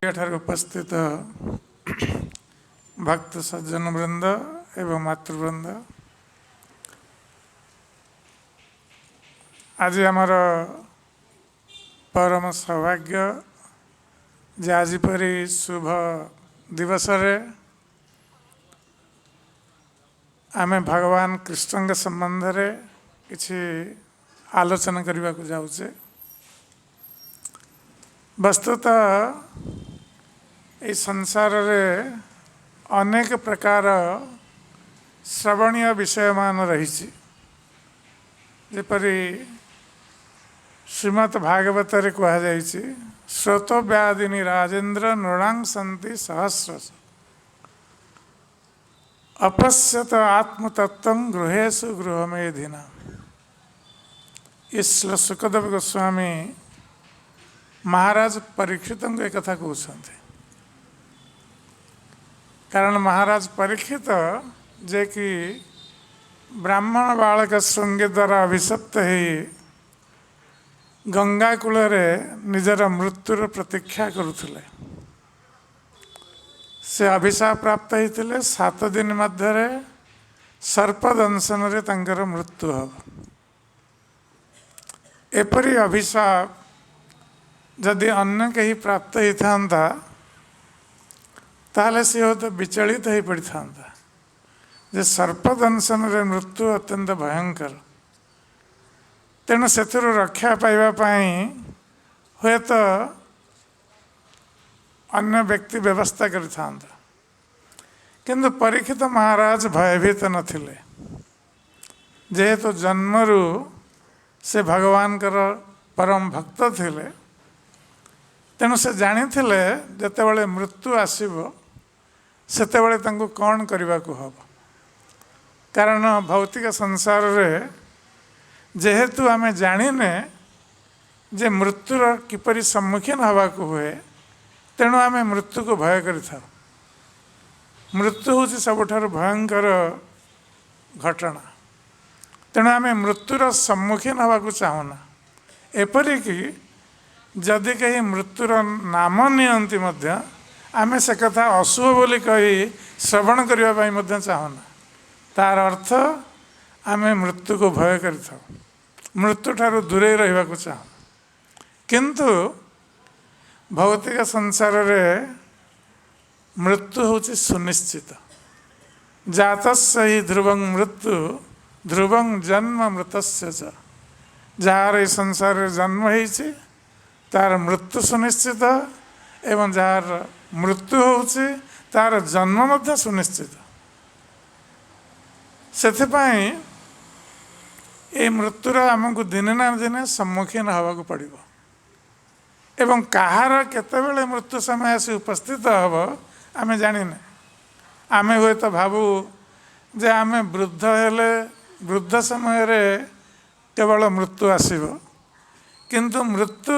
एठार उपस्थित भक्त सज्जन वृंद एवं मातृवृंद, आज आमर परम सौभाग्य जे आज परी शुभ दिवस रे आमे भगवान कृष्ण के संबंध रे किछि आलोचना करने को जाऊे। वस्तुतः ये संसार रे अनेक प्रकार श्रवणीय विषय मान रही, जेपरी श्रीमद् भागवत रे कहा जाय श्रोतव्यादिनी राजेन्द्र नृणांग सन्ति सहस्रश अपश्यत आत्मतत्व गृहेशु गृहमेधिना। इस सुखदेव गोस्वामी महाराज परीक्षित को एक कथा कहते, कारण महाराज परीक्षित जे कि ब्राह्मण बालक श्रृंगी द्वारा अभिशप्त ही गंगा कूल निजर मृत्युर प्रतीक्षा करुले। से अभिशाप प्राप्त होते 7 दिन मध्य सर्प दंशन रे तांकर मृत्यु हम। एपरी अभिशाप जदि अन्य कहीं प्राप्त होता ताहले सी तो विचलित हो पड़ था जे सर्प दंशन रे मृत्यु अत्यंत भयंकर। तेणु से रक्षा पाइबापी हुए तो अन्य व्यक्ति व्यवस्था कर किंतु परीक्षित महाराज भयभीत नथिले, जेहेतु जन्मरू से भगवान परम भक्त थिले। तेणु से जानी जितेबाला मृत्यु आसब सेतेबाला तांको कौन करने को हम, कारण भौतिक संसार रे जेहेतु आमे जानिने जे मृत्युर किपरि सम्मुखीन हवा को हुए, तेणु आमे मृत्यु को भय करिथा। मृत्यु हूँ सबुठारु भयंकर घटना, तेणु आमे मृत्युर सम्मुखीन हवा को चाहूना। एपरिक जदि कहीं मृत्युर नाम नियंती मध्य आमे से कथा अशुभ बोली कही श्रवण करने चाहूना। तार अर्थ आमे मृत्यु को भय करिथा, मृत्यु ठारू दूरे रहिबा को चाहू। किंतु भौतिक संसार रे मृत्यु होची सुनिश्चित। जातस्य ही ध्रुवं मृत्यु ध्रुवं जन्म मृतस्य च। जार ये संसार रे जन्म होईची तार मृत्यु सुनिश्चित, एवं जार मृत्यु होची तार जन्म मध्य सुनिश्चित। सेथिपाई ये मृत्युर आमको दिने ना दिने सम्मुखीन हवा को पड़ो। एवं कहार केतेबेले मृत्यु समय आसी उपस्थित हम आमे जानिने। आमे हुए तो भावु जे आमे वृद्ध हेले वृद्ध समय रे केवल मृत्यु आसीबो, किंतु मृत्यु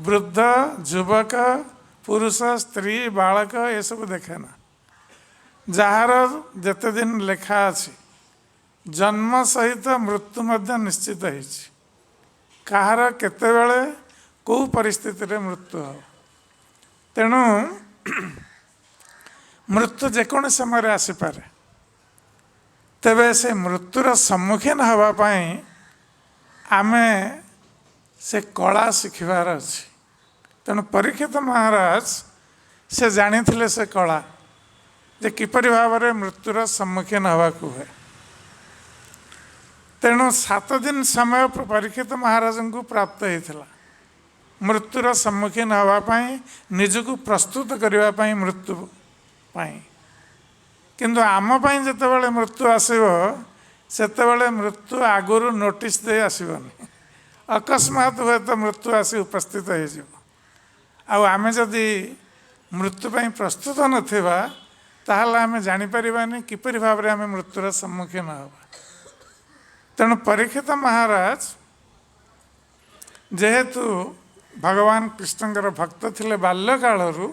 वृद्ध युवक पुरुष स्त्री बालक ये सब देखे ना। जार जेते दिन लेखा अछि जन्म सहित मृत्यु मध्य निश्चित है। कहार केतेबेले कौ परिस्थिति रे मृत्यु हो। तेणु मृत्यु जेकोन समय आसीपे, तेबे से मृत्युर सम्मुखीन हवापाई आमे से कला शिखिबार अछि। तेणु परीक्षित महाराज से जानी से कला जे किपरि भाव रे मृत्युर सम्मुखीन हवा को हुए। तेणु 7 दिन समय परीक्षित महाराज को प्राप्त होता मृत्युर सम्मुखीन हवापाई निजको प्रस्तुत करने मृत्यु पाई। किंतु आम पाई जितेबाला मृत्यु आसब सेतेबाला मृत्यु आगुरी नोटिस दे आसबनी। अकस्मात हुए तो मृत्यु आसी उपस्थित हो। आमे जदि मृत्यु पाई प्रस्तुत नथिबा ताहले आमे जानि परिबानी किपरि भाव रे आमे मृत्युर सम्मुखीन हवा। तेणु परीक्षित महाराज जेहेतु भगवान कृष्णकर भक्त थिले बाल्यकालरू,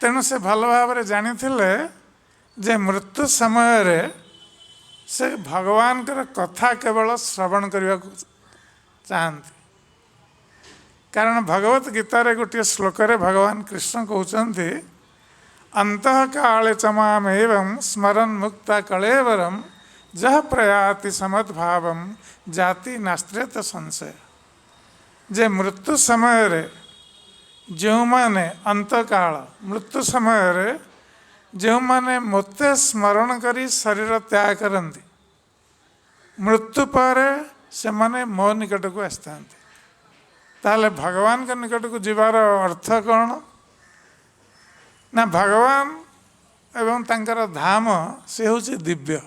तेणु से भल भाव जानी जे मृत्यु समय रे से भगवान कथा केवल श्रवण करने को चाहती। कारण भगवत गीतार गोटे श्लोक भगवान कृष्ण कहते अंतः काले चमामेव स्मरन् मुक्ता कलेवरम जह प्रयाति समद्भाव जाति नास्त्रेत संशय। जे मृत्यु समय रे जो माने अंतकाल मृत्यु समय रे जो माने मते स्मरण करी शरीर त्याग करती मृत्यु पर से माने मो निकट को आसता ताले भगवान के निकट को जीवार अर्थ कौन ना भगवान एवं तांकर धाम से हूँ दिव्य।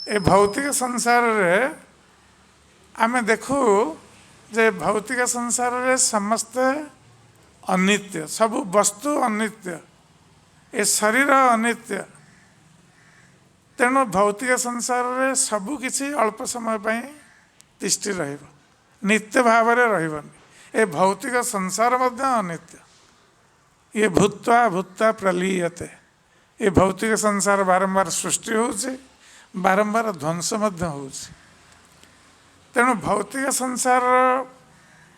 ए भौतिक संसार रे आमे देखू जे भौतिक संसार रे समस्ते अनित्य सबु वस्तु अनित्य ए शरीर अनित्य तेणु भौतिक संसार रे सबु किछि अल्प समय पई तिष्ठि रहिबो नित्य भाव रे रहिबनी। ए भौतिक संसार मध्य अनित्य ये भूत्वा भूत्वा प्रलीयते। ये भौतिक संसार बारंबार सृष्टि होउछि बारंबार ध्वंस मध्य होउछि। तेणु भौतिक संसार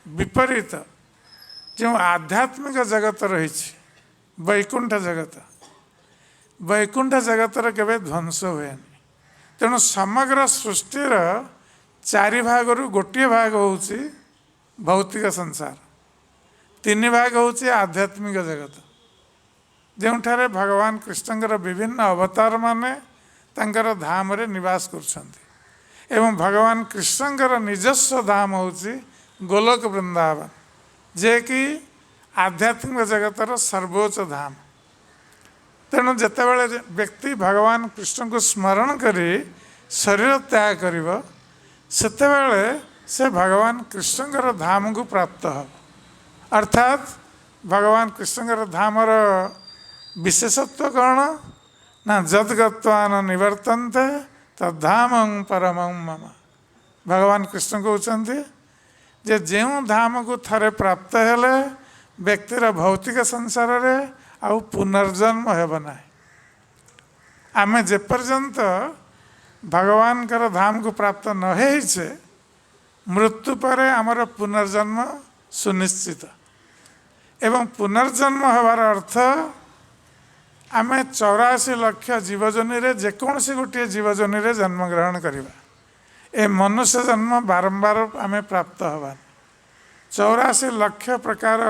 विपरीत जो आध्यात्मिक जगत रही वैकुंठ जगत वैकुंठ जगतर केवे ध्वंस हुए। तेणु समग्र सृष्टिर चारि भाग गोटे भाग होउछि भौतिक संसार तीन भाग होउछि आध्यात्मिक जगत जोठारे भगवान कृष्णकर विभिन्न अवतार माने तांकर धाम रे निवास करछन्ति एवं भगवान कृष्णकर निजस्व धाम होउछि गोलोक वृंदावन जे कि आध्यात्मिक जगतर सर्वोच्च धाम। तेणु जितेबाला व्यक्ति भगवान कृष्ण को स्मरण करी शरीर त्याग करिवो सेतेबाला से भगवान कृष्णकर धाम को प्राप्त हो। अर्थात भगवान कृष्णकर धामर विशेषत्व कौन ना जद्गत्वा निवर्तन्ते तद्धामं परमं मम। भगवान कृष्ण कहते जे जो धाम को थरे प्राप्त हेले व्यक्तिर भौतिक संसार रे आउ पुनर्जन्म हेब ना। आमे जे पर्यंत भगवान कर धाम को प्राप्त न होइछे मृत्यु पर आमर पुनर्जन्म सुनिश्चित एवं पुनर्जन्म होवार अर्थ आमे 84 लाख जीवजनी रे जेकोसी गोटे जीवजनी रे जन्म ग्रहण करिबा। ए मनुष्य जन्म बारंबार आमे प्राप्त हवा 84 लाख प्रकार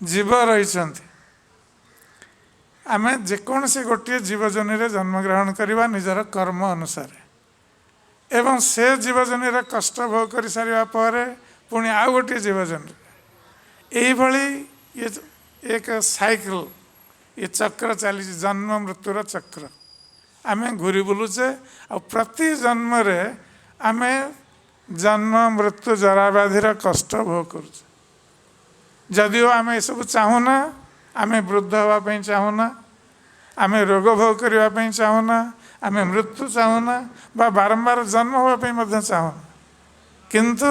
जीव रही आमे जेकोसी गोटे जीवजनी रे जन्म ग्रहण करिबा निजर कर्म अनुसार एवं से जीवजनी रे कष्ट भोग कर सारिबा परे पुणी आउ गोटे जीवजनी यही भली ये एक साइकिल ये चक्र चली जन्म मृत्युर चक्र आमे घूरी बुलुचे आ प्रति जन्म रे आमे जन्म मृत्यु जरा व्याधिर कष्ट भोग करुचे। जदिओ आमे ये सब चाहूना आमे वृद्ध होगापी चाहूना आमे रोग भोग करने चाहूना आमे मृत्यु चाहूना बा बारंबार जन्म होगापी चाहूना किंतु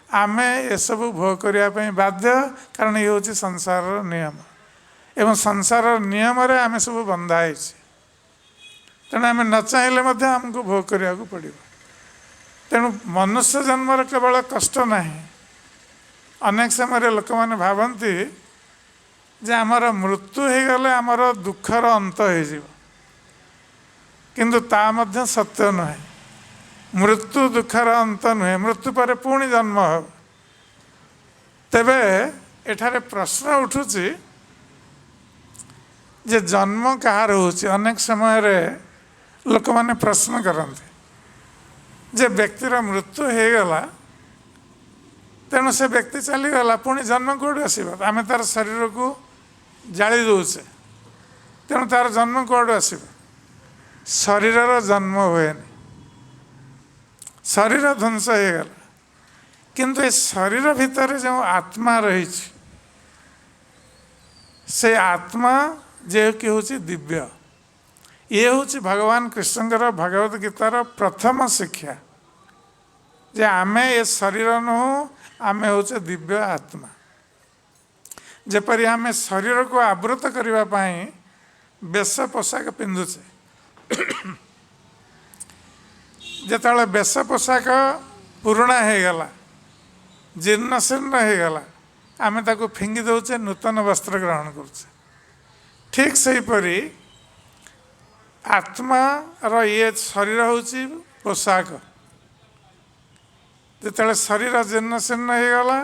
आमे ये सब भोग करने बाध्य कारण ये हूँ संसार नियम एवं संसार नियम रे आमे सब बंधाई तेणु आमे न चाहिले आमको भोग करने को पड़ो। तेणु मनुष्य जन्म केवल कष्ट नहीं अनेक समय लोक मैंने भावती जे आमर मृत्यु हो गले आमर दुखर अंत हो किंतु ता मध्य सत्य नुहे। मृत्यु दुखर अंत नुहे मृत्यु पर पुणी जन्म हो। तेबे एठारे प्रश्न उठुची जे जन्म कहार होची अनेक समय रे लोक मैंने प्रश्न करते जे व्यक्तिर मृत्यु हो गला तेणु से व्यक्ति चलीगला पुणी जन्म कौट आसब आम तार शरीर को जाली दौचे तेणु तार जन्म कौट आसब शरीर जन्म हुए शरीर ध्वंस हो गला किंतु ए शरीर भितर जो आत्मा रही से आत्मा जे कि हूँ दिव्य ये हूँ भगवान कृष्णकर भगवत गीतार प्रथम शिक्षा जे आमे ये शरीर नुह आमे हूँ दिव्य आत्मा। जेपरी आमे शरीर को आवृत करने बेश पोशाक पिंधुचे जिते बेश पोशाक पुराणा हो गला जीर्ण शीर्ण हो गला आमे ताको फिंगी दौचे नूतन वस्त्र ग्रहण करुचे। ठीक सेहीपरि आत्मा ये शरीर होची पोशाक। जिते शरीर जीर्ण शीर्ण हो गला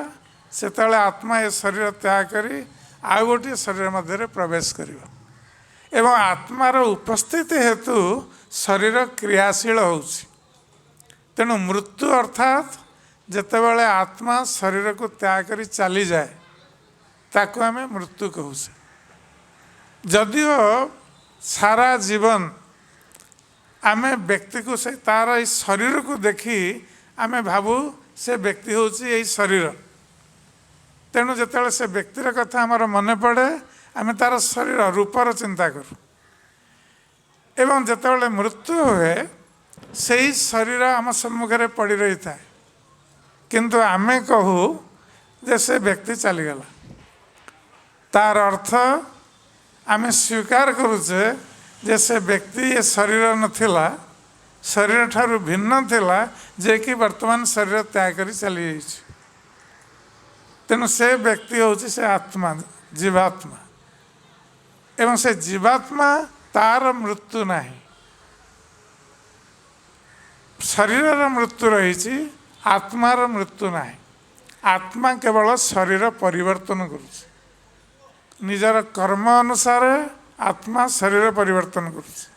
से आत्मा ये शरीर त्याग करी आउ गोटे शरीर मध्य प्रवेश करिव एवं आत्मार उपस्थिति हेतु शरीर क्रियाशील होची। तेणु मृत्यु अर्थात जेतेबेले आत्मा शरीर को त्याग करी चली जाए ताको आमे मृत्यु कहूचे। जदिओ सारा जीवन आमे व्यक्ति को से तार इस शरीर को देखी आमे भावु से व्यक्ति होची यही शरीर। तेणु जिते से व्यक्तिर कथा आमर मन पड़े आमे तार शरीर रूपर चिंता करूँ एवं जिते मृत्यु हुए से ही शरीर आम सम्मुखें पड़ी रही था किंतु आमे कहू जे से व्यक्ति चलीगला। तार अर्थ आमे स्वीकार करुचे जे से व्यक्ति ये शरीर नथिला शरीर ठारू भिन्न थिला जे कि वर्तमान शरीर त्याग करी चली जाइछि। तेणु से व्यक्ति होची से आत्मा जीवात्मा एवं से जीवात्मा तार मृत्यु नहीं। शरीर मृत्यु रही आत्मार मृत्यु नहीं। आत्मा केवल शरीर परिवर्तन करुचे निजर कर्म अनुसार आत्मा शरीर परिवर्तन करुचे।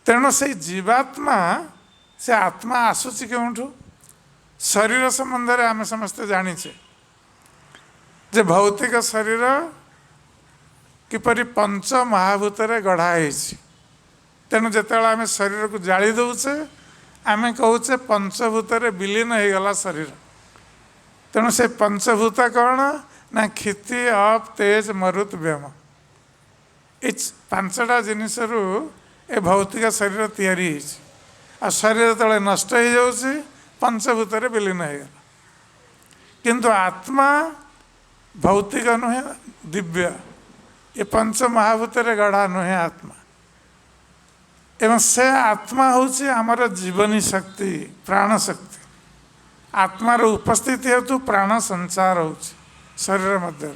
तेणु से जीवात्मा से आत्मा आसुची केउठु शरीर संबंध में आम समस्ते जानीचे जे भौतिक शरीर किपरि पंच महाभूत गढ़ाई। तेणु जिते आम शरीर को जाली दौचे आम कहूचे पंचभूत विलीन हो गला शरीर। तेणु से पंचभूत कौन ना क्षिति अप तेज मरुत व्योम ये पांचटा जिनिस ए भौतिक शरीर तैयारी आ शरीर तले नष्ट हो जाउछि पंचभूत विलीन हो गला। किंतु आत्मा भौतिक नुहे दिव्य ये पंच महाभूत गढ़ा नुहे आत्मा एवं से आत्मा होची आमर जीवनी शक्ति प्राण शक्ति। आत्मार उपस्थिति हेतु प्राण संचार होची शरीर मध्य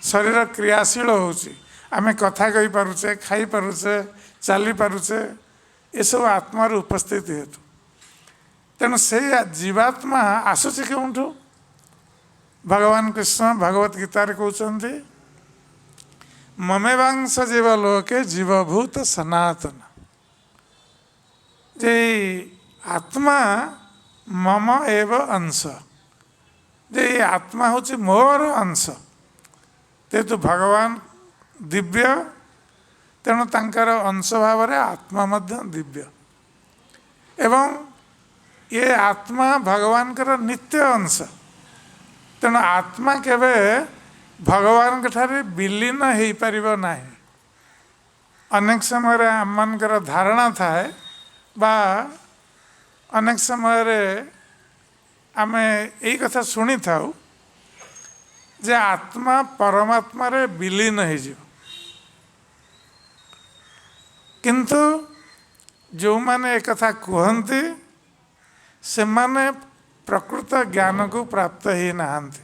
शरीर क्रियाशील होची आमे कथा कही पारुचे खाई पारुचे चली पारुचे ये सब आत्मार उपस्थिति हेतु। तेणु से जीवात्मा आसुची केउठु भगवान कृष्ण भगवत गीतार कहते ममेवांश जीवलोके जीवभूत सनातन जे आत्मा मम एव अंश जे आत्मा होची मोर अंश। तेतु भगवान दिव्य तेणु तांकर अंश भाव रे आत्मा मध्य दिव्य एवं ये आत्मा भगवान कर नित्य अंश। तेणु आत्मा केवे भगवान ठारे विलीन हो पारिबो नाही। अनेक समय आम मानकर धारणा थाए बा अनेक समय आमे यही कथा शुणी थाउ जे आत्मा परमात्मा रे विलीन हो जिवो। किंतु जो माने एक कथा कहते से माने प्रकृत ज्ञान को प्राप्त ही नहांती।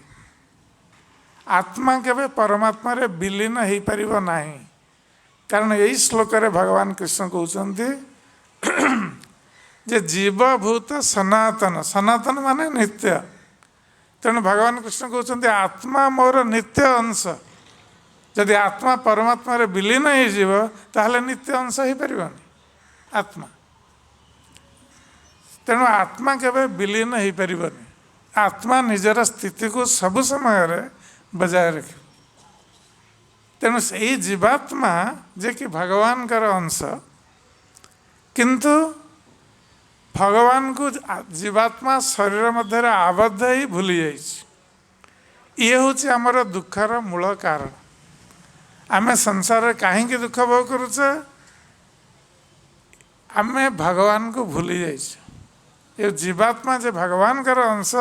आत्मा केवे परमात्मा रे विलीन हो पारिबो नाही। कारण यही श्लोक रे भगवान कृष्ण कहते जे जीवभूत सनातन सनातन माने नित्य। तेणु भगवान कृष्ण कहते आत्मा मोर नित्य अंश। जदि आत्मा परमात्मा रे विलीन हो जिवो ताहले नित्य अंश हो पारिबोनी आत्मा। तेणु आत्मा केवे विलीन हो पारिबोनी। आत्मा निजर स्थिति को सब समय बजाय रखे। तेणु से जीवात्मा जे कि भगवान कर अंश किंतु भगवान को जीवात्मा शरीर मध्य आबद्ध ही भूली जाइए। ये हूँ आमर दुखर मूल कारण। आमे संसार कहीं दुख भोग करुचे आमे भगवान को भूली जाइए। ये जीवात्मा जे भगवान कर अंश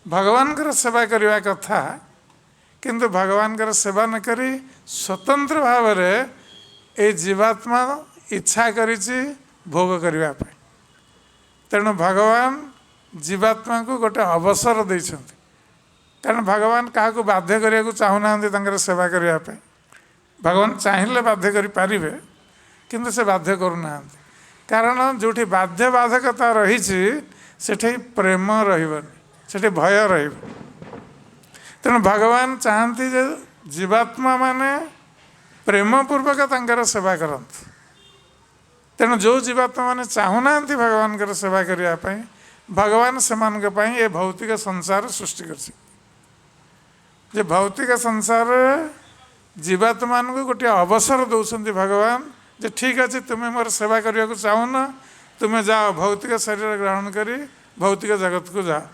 भगवान कर सेवा करने कथा किंतु भगवान कर सेवा न करी स्वतंत्र भाव ये जीवात्मा इच्छा करिछि भोग करने। तेणु भगवान जीवात्मा को गोटे अवसर देइछन्ति कारण भगवान क्या बाध्य करने को चाहूना सेवा करने भगवान चाहिए बाध्य करें किंतु से बाध्य करूना कारण जो बाध्य बाधकता रही सेठी प्रेम रही भय रही तेणु भगवान चाहती जे जीवात्मा माने प्रेम पूर्वक तांकर सेवा करते तेणु जो जीवात्मा माने चाहूना भगवान सेवा करने भगवान से ये भौतिक संसार सृष्टि कर भौतिक संसार जीवात्मा को गोटे अवसर दौरान भगवान जे ठीक अच्छे तुम्हें मोर सेवा करने को चाहून तुम्हें जाओ भौतिक शरीर ग्रहण करी भौतिक जगत को जाओ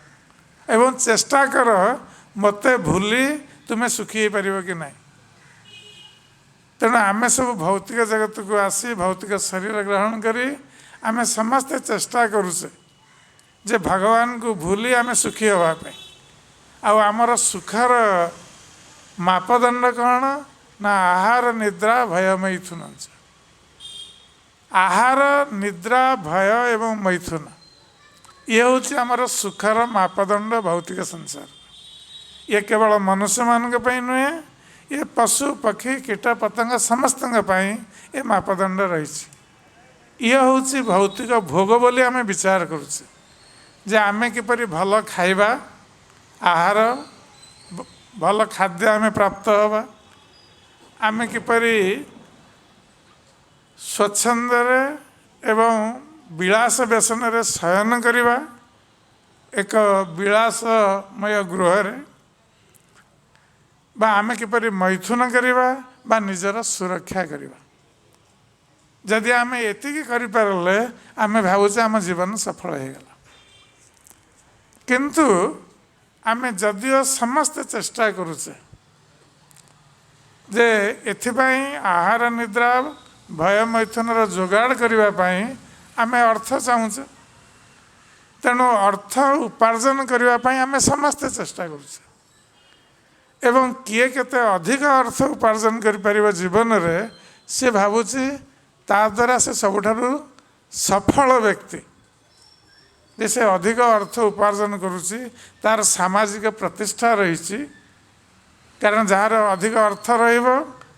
एवं चेष्टा कर मत भूली तुम्हें सुखी हो पार कि नहीं तेणु आम सब भौतिक जगत को आसी भौतिक शरीर ग्रहण करी आम समस्ते चेष्टा करुचे जे भगवान को भूली आम सुखी होगापी आमर सुखर मापदंड कौन ना आहार निद्रा भय मैथुन आहार निद्रा भय एवं मैथुन ये हूँ आमर सुखर मापदंड भौतिक संसार ये केवल मनुष्य मान नुहे ये पशु पक्षी कीट पतंग समस्त ये मापदंड रही ये हूँ भौतिक भोग बोली आम विचार करुचे जे आमे किपरि भल खाइबा आहार भल खाद्य आमे प्राप्त हवा आमे किपरि स्वच्छंदरे एवं विलास व्यसन रे शयन करिबा एक विलासमय गृह बा आमे किपरि मैथुन करिबा बा निजर सुरक्षा करिबा जदि आमे एतिकी करि परले आमे भाबुचे आम जीवन सफल हो गला किंतु आमे जदियो समस्त चेष्टा करुचे जे एथिपाई आहार निद्रा भय मैथुन जोगाड़ करने आमे अर्थ चाहूचे तेणु अर्थ उपार्जन करने आमे समस्ते चेष्टा करुचे एवं किए केते अधिक अर्थ उपार्जन कर जीवन रे से भावुची ता द्वारा से सबुठारु सफल व्यक्ति जैसे अधिक अर्थ उपार्जन करुच्ची तार सामाजिक प्रतिष्ठा रही कारण जार अधिक अर्थ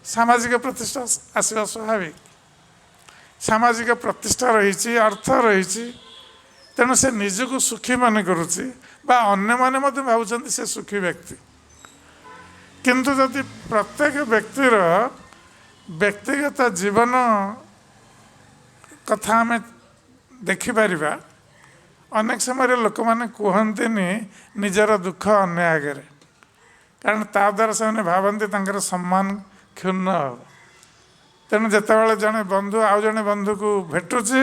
सामाजिक प्रतिष्ठा आसवा स्वाभाविक सामाजिक प्रतिष्ठा रही अर्थ रही तेणु से निजक सुखी मन करुच्ची बा अन्य माने भावुं से सुखी व्यक्ति किंतु जदि प्रत्येक व्यक्तिर व्यक्तिगत जीवन कथा आम देखिपर अनेक समय लोक मैंने कहते निजर दुख अन्य आगे कारण ता द्वारा से भावती सम्मान क्षुण्ण हो तेणु जिते जड़े बंधु आउ जड़े बंधु को भेटुची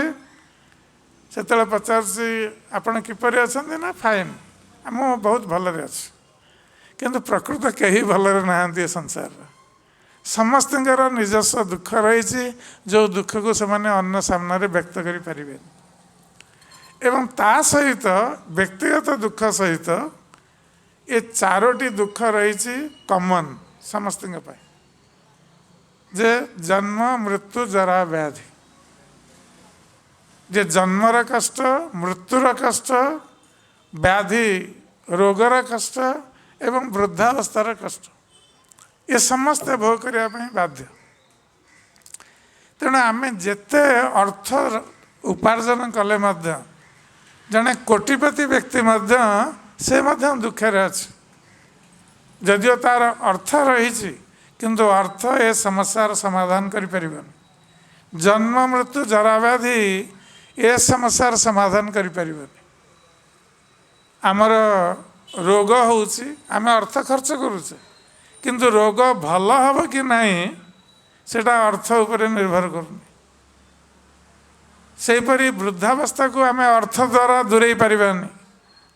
से पचारुची आपण किपरि अच्छा ना फाइन आम बहुत भलरे अच्छे किंतु प्रकृत कहीं भलरे ना संसार समस्त निजस्व दुख रही जो दुख को से अन्य सामने व्यक्त करें एवं ता सहित व्यक्तिगत दुख सहित ये चारोटी दुख रही कॉमन समस्त जे जन्म मृत्यु जरा व्याधि जे जन्मर कष्ट मृत्युर कष्ट व्याधि रोगर कष्ट एवं वृद्धावस्थार कष्ट ये समस्ते भोग करने बाध्य तेणु आम जेते अर्थ उपार्जन कले जड़े कोटिपति व्यक्ति से दुखे अच्छे जदियो तार अर्थ रही किंतु अर्थ ए समस्यार समाधान करें जन्म मृत्यु जरा व्याधि ए समस्यार समाधान करें आमर रोग होउची आम अर्थ खर्च करुचे किंतु रोग भल हम कि नहीं सेटा अर्थ उपर निर्भर करूनी सेपरी वृद्धावस्था को आम अर्थ द्वारा दूरे पारिबानी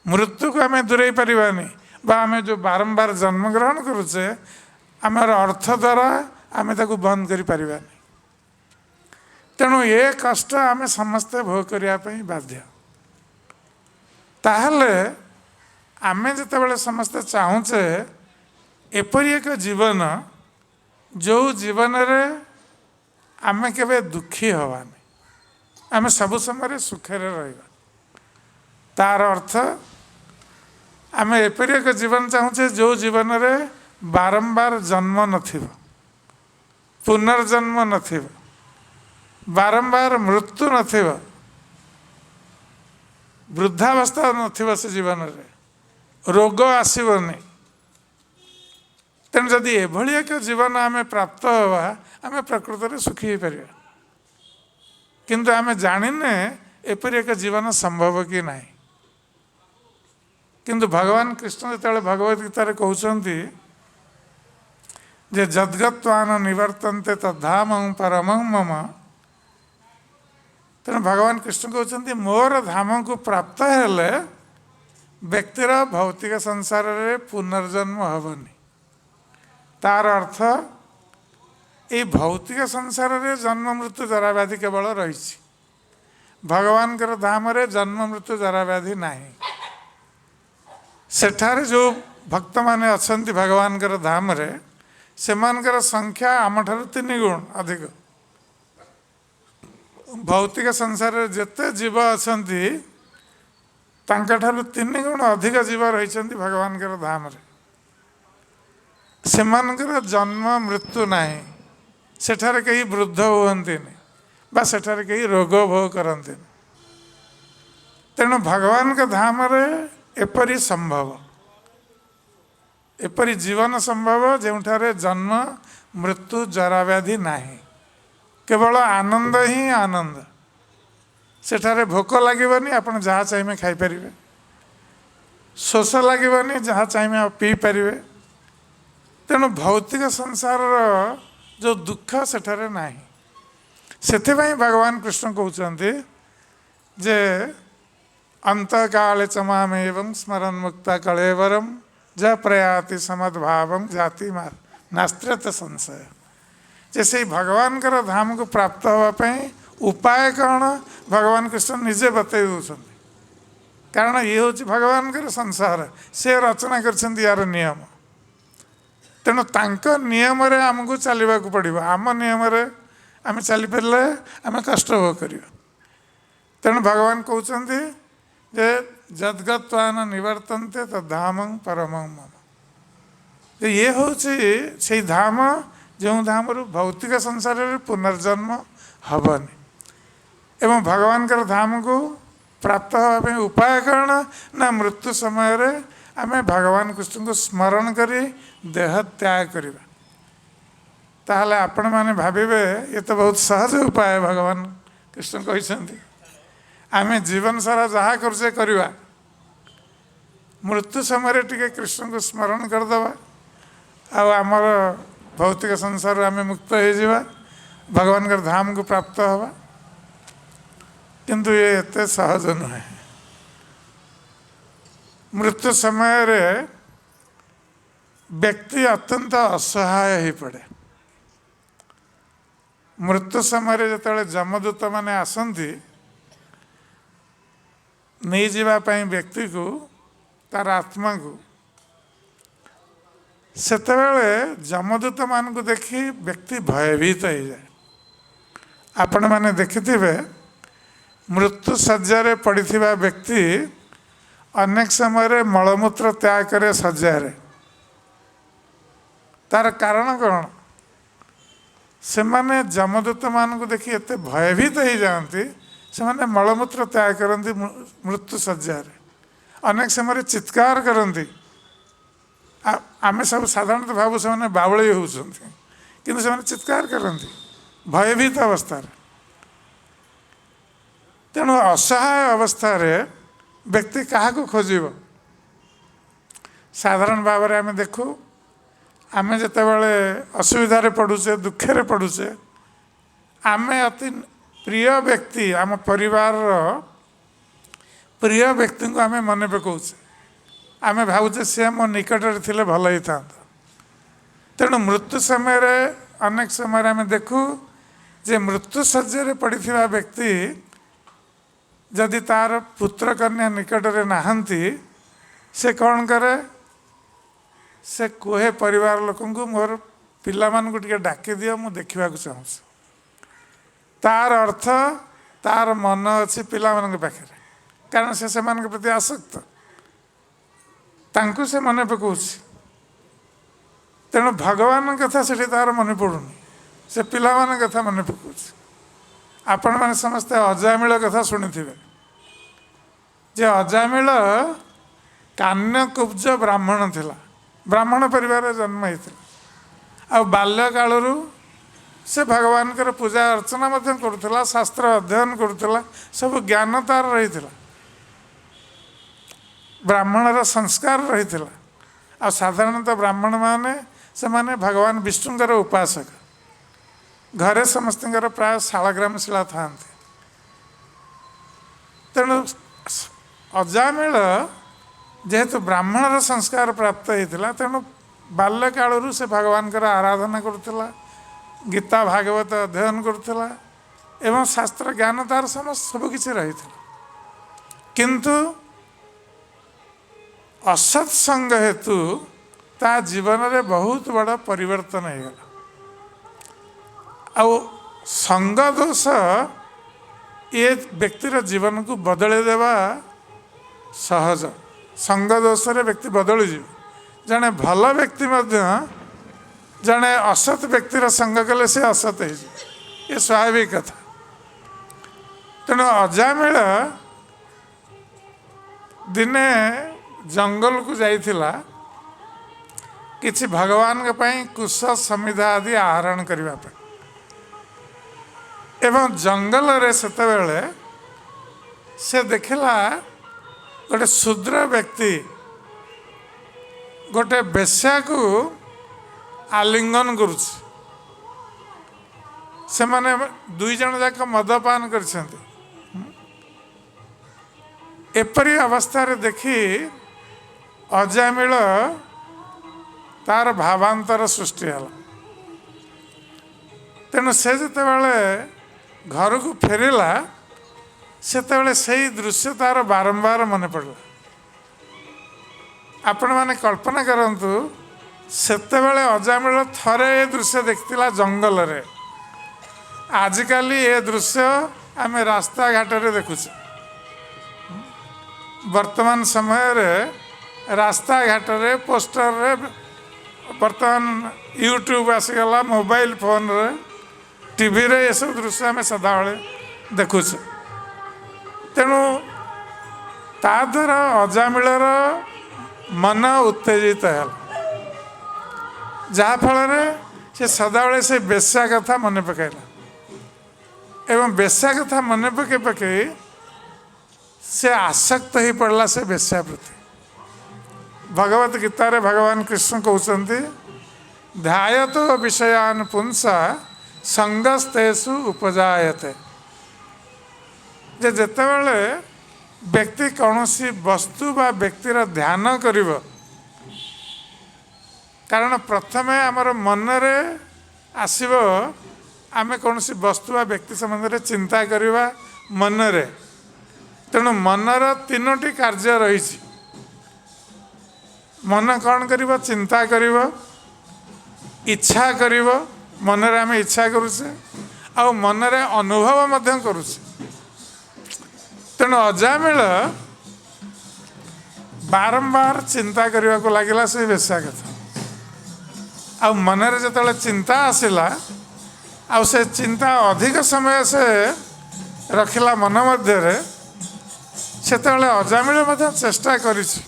मृत्यु को आम दूरे पारिबानी बा आम जो बारंबार जन्म ग्रहण करुचे आमर अर्थ द्वारा आम ताकू बंद करि पारिबानी तेणु ये कष्ट आम समस्ते भोग करने बाध्य ताहले आमे जितेबाला समस्ते चाहूचे एपरी एक जीवन जो जीवन रे आमे केबे दुखी हवानी आमे सब समय सुखे रहिबा तार अर्थ आम एपरी एक जीवन चाहूचे जो जीवन में बारंबार जन्म नथिब, पुनर्जन्म नथिब, बारंबार मृत्यु नथिब, वृद्धावस्था नथिब, से जीवन में रोग आसबनी। तेणु जदि एभली एक जीवन आम प्राप्त हवा आम प्रकृत में सुखी हो पार, किंतु आम जानिने एपरी एक जीवन संभव कि नहीं। किंतु भगवान कृष्ण जो भगवद गीतार कहते जे जद्गत्वान निवर्तन्ते तद्धाम परम मम। तेणु भगवान कृष्ण कहते मोर धाम को प्राप्त हेले व्यक्तिर भौतिक संसार रे पुनर्जन्म हेबनी। तार अर्थ ये भौतिक संसार रे जन्म मृत्यु जरा व्याधि केवल रही, भगवान धाम रे जन्म मृत्यु जरा व्याधि नहीं। सेठारे जो भक्त माने अछंती भगवान धाम रे सेमानकर संख्या आम ठारू 3 गुण अधिक। भौतिक संसार रे जेते जीव अछंती तांका ठारू 3 गुण अधिक जीव रही भगवान धाम रे। सेमानकर जन्म मृत्यु नहीं, सेठारे कहीं वृद्ध हुअन्ति बा सेठारे कहीं रोग भोग करते। तेणु भगवान के धाम रे एपरी संभव, एपरी जीवन संभव जोठारे जन्म मृत्यु जरा व्याधि नहीं, केवल आनंद ही आनंद। सेठारे भोक लगनी आप जहाँ चाहिए खाईपर, शोष लगनी जहाँ चाहिए आप पी पारे। तेणु भौतिक संसार जो दुख सेठारे नहीं। सेथिपाई भगवान कृष्ण कहते जे अंत काले चमामे एवं स्मरण मुक्ता कलेवरम ज प्रयाति समद्भाव जाति मार नास्त्रत संशय। जैसे भगवान कर धाम को प्राप्त होगापी उपाय कौन भगवान कृष्ण निजे बतई दौरान। कारण ये हूँ भगवान कर संसार, से रचना कर यार नियम। तेणु तांक नियम रे आमको चलवा पड़ो, आम नियम रे आम चली पारे आम कष्ट भोग कर। तेणु भगवान कहते जे जद्गत्वान निवर्तन्ते तद्धाम परम मम। ये हूँ से धाम जो धाम भौतिक संसार रे पुनर्जन्म हेबनी। एवं भगवान कर धाम को प्राप्त होगा उपाय कौन ना मृत्यु समय रे आम भगवान कृष्ण को स्मरण करी देह त्याग करवा। ताहले आपण माने भाविबे ये तो बहुत सहज उपाय भगवान कृष्ण कहते। आम जीवन सारा जहाँ करछे करवा, मृत्यु समय टिके कृष्ण को स्मरण करदवा, आमर भौतिक संसार आम मुक्त हो जावा, भगवान का धाम को प्राप्त हवा। किंतु ये एते सहज नुहे। मृत्यु समय रे व्यक्ति अत्यंत असहाय हो पड़े। मृत्यु समय जो जमदूत माने आसंती नहीं जावाई व्यक्ति को तार आत्मा को, सेतेबेले जमदूत मान को देखी व्यक्ति भयभीत हो जाए। आपण माने देखिथिबे मृत्यु शज्या पड़िथिबा व्यक्ति अनेक समय मलमूत्र त्याग करे शज्या। तार कारण कौन? से माने जमदूत मान को देखी एते भयभीत हो जाती, से माने मलमूत्र त्याग करती मृत्यु शज्या। अनेक समय चित्कार करती। आम सब साधारणतः भाव से बावड़ी होती, किंतु से चित्कार करती भयभीत अवस्था। तेणु असहाय अवस्था व्यक्ति क्या खोज? साधारण भाव में आम देखू, आम जितेबाला असुविधार पड़ुचे दुखे पड़ुचे, आम अति प्रिय व्यक्ति आम परिवार प्रिय व्यक्ति को आम मन पकाउचे, आम भावुचे सी मो निकट थे भल ही था। तेणु मृत्यु समय अनेक समय आम देखू जे मृत्यु शज्या पड़ा व्यक्ति जदि तार पुत्र कन्या निकट में नहांती, से कौन करे? से कहे परिवार लोक मोर पिला मान को डाकी दियो, मु देखा चाहूँ। तार अर्थ तार मन अच्छी पिला मान पाखे, कारण से प्रति आसक्त तांकु से मन पकाउछि तेणु भगवान कथा से तार मन पड़ुनी से पिला कथा मन पकाउछि। आपण मैंने समस्ते अजामिल कथा शुणी थे जे अजामिल कान्यकुब्ज ब्राह्मण थिला ब्राह्मण परिवार जन्म होता आ बाल्य कालरू से भगवान कर पूजा अर्चना करुला शास्त्र अध्ययन करुला सब ज्ञान तार रही ब्राह्मणर संस्कार रही आ साधारणतः ब्राह्मण माने से माने भगवान विष्णुंकर उपासक घरे समस्त प्राय शालग्राम शिला था तेणु अजामिल जेहेतु ब्राह्मणर संस्कार प्राप्त होता तेणु बाल्य कालरू से भगवान कर आराधना करुला गीता भागवत अध्ययन करुला एवं शास्त्र ज्ञान तार समस्त सबकि रही किंतु असत्संग हेतु ता जीवन में बहुत बड़ा परिवर्तन हो गला आउ संग दोष ये व्यक्तिर जीवन को बदले देवा सहज संग दोष रे व्यक्ति बदली जीव जड़े भल व्यक्ति जड़े असत व्यक्तिर संग कले से असत हो ये स्वाभाविक कथा तेणु अजामिल दिने जंगल को जाइथिला किछि भगवान के पई कुश समिधा आदि आहरण करबा पे एवं जंगल रे सेतेबेले से देखला गोटे शूद्र व्यक्ति गोटे बेश्या को आलिंगन करुछि से माने दुई जन जाक मदपान करछन्ति एपरी अवस्था रे देखी अजामिल तार भावांतर सृष्टि है तेणु से जितेबाला घर को फेरला सेतेबाला सही दृश्य तार बारंबार मन पड़ला आपण माने कल्पना करंतु सेतेबाला अजामिल थरे ये दृश्य देखतिला जंगल रे आजिकाली ये दृश्य आमे रास्ता घाट रे देखुछे वर्तमान समय रे रास्ता घाट रे पोस्टर रे वर्तमान यूट्यूब आसीगला मोबाइल फोन रे टीवी रे ये सब दृश्य आम सदाबले देखुचे तेणु ता द्वारा अजामिलर मन उत्तेजित है जहाँफल से सदाबले से बेश्या कथा मन पकईला एवं बेश्या कथा मन पकई पकई से आसक्त हो पड़ला से बेश्या प्रति भगवत गीता रे भगवान कृष्ण कहते ध्यायत विषयान पुंसा संगस्तेषु उपजायते जे जेतेबेले व्यक्ति कौनसी वस्तु बा व्यक्तिर ध्यान करिवो कारण प्रथमे आमर मन रे आसीबो आमे कौनसी वस्तु बा व्यक्ति संबंध रे चिंता करिवा मन रे तेणु मनर तीनोटी कार्य रही मन कौन करिवो चिंता करिवो इच्छा करिवो मन रे आमे इच्छा करुचे आ मन रे अनुभव मध्य करुचे तेणु अजामिल बारंबार चिंता करने को लगिला से बेश्या कथा आ मन रे जतले चिंता आसिला आ से चिंता अधिक समय से रखिला मन मध्य रे सेतले अजामिल मध्य चेष्टा करिछि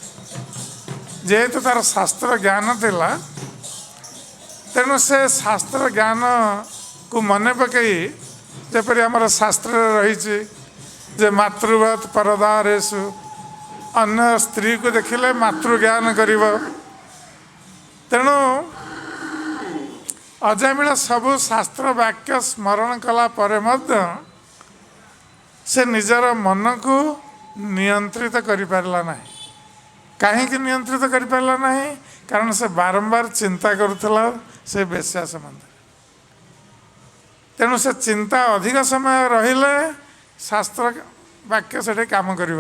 जेहेतु तार शास्त्र ज्ञान थिला तेणु से शास्त्र ज्ञान को मन पकई जपरी आमर शास्त्र रही जे मातृवत परदारेषु अन्य स्त्री को देखिले मातृ ज्ञान करिव तेणु अजामिल सबु शास्त्र वाक्य स्मरण कला परे मध्य से निजर मन को नियंत्रित करि पारला नहीं कहीं नियंत्रित करि पारला नहीं कारण से बारंबार चिंता करुला से बेश्या संबंध तेणु से चिंता अधिक समय रहिले शास्त्र वाक्य से काम कर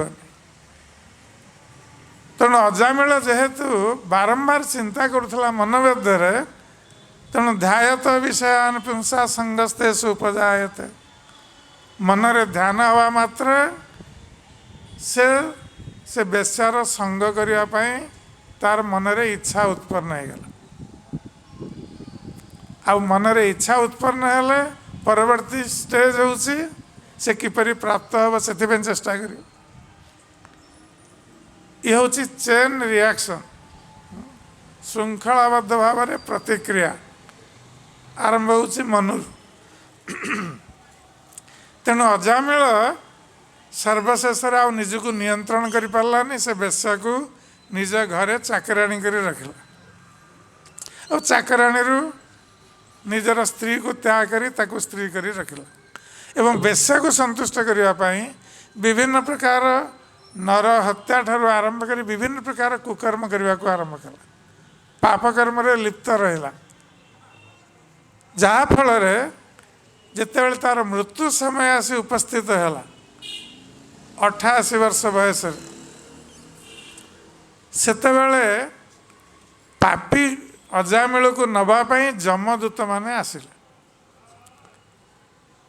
तेणु अजामिल जेहेतु बारंबार चिंता करुला मन मध्य तेणु ध्यायत विषयान पुंसा संगस्तेषु उपजायते मन रे ध्यान हवा मात्र से से बेश्यार संग करने तार मनरे इच्छा उत्पन्न होगला। आ मनरे इच्छा उत्पन्न हेले परवर्ती स्टेज होउची से किपरि प्राप्त हम से चेष्टा कर। ये हूँ चेन रिएक्शन, श्रृंखलाबद्ध भाव में प्रतिक्रिया आरंभ होउची मनु। तेणु अजामिल सर्वशेष निजक नियंत्रण कर पारानी, से बेश्या को निज घरे चाकराणी कर रखला और चाकराणी निजर स्त्री को त्याग करी ताकू स्त्री करी रखला एवं बेश्या को संतुष्ट करने विभिन्न प्रकार नर हत्या ठारू आरंभ कर विभिन्न प्रकार कुकर्म करने को आरंभ कला। पापकर्म लिप्त रहा जहाँफल जितेबाला तार मृत्यु समय आसी उपस्थित है 88 वर्ष बयस सेतेबेले पापी अजामिल को नवापाई जमदूत माने आसिले।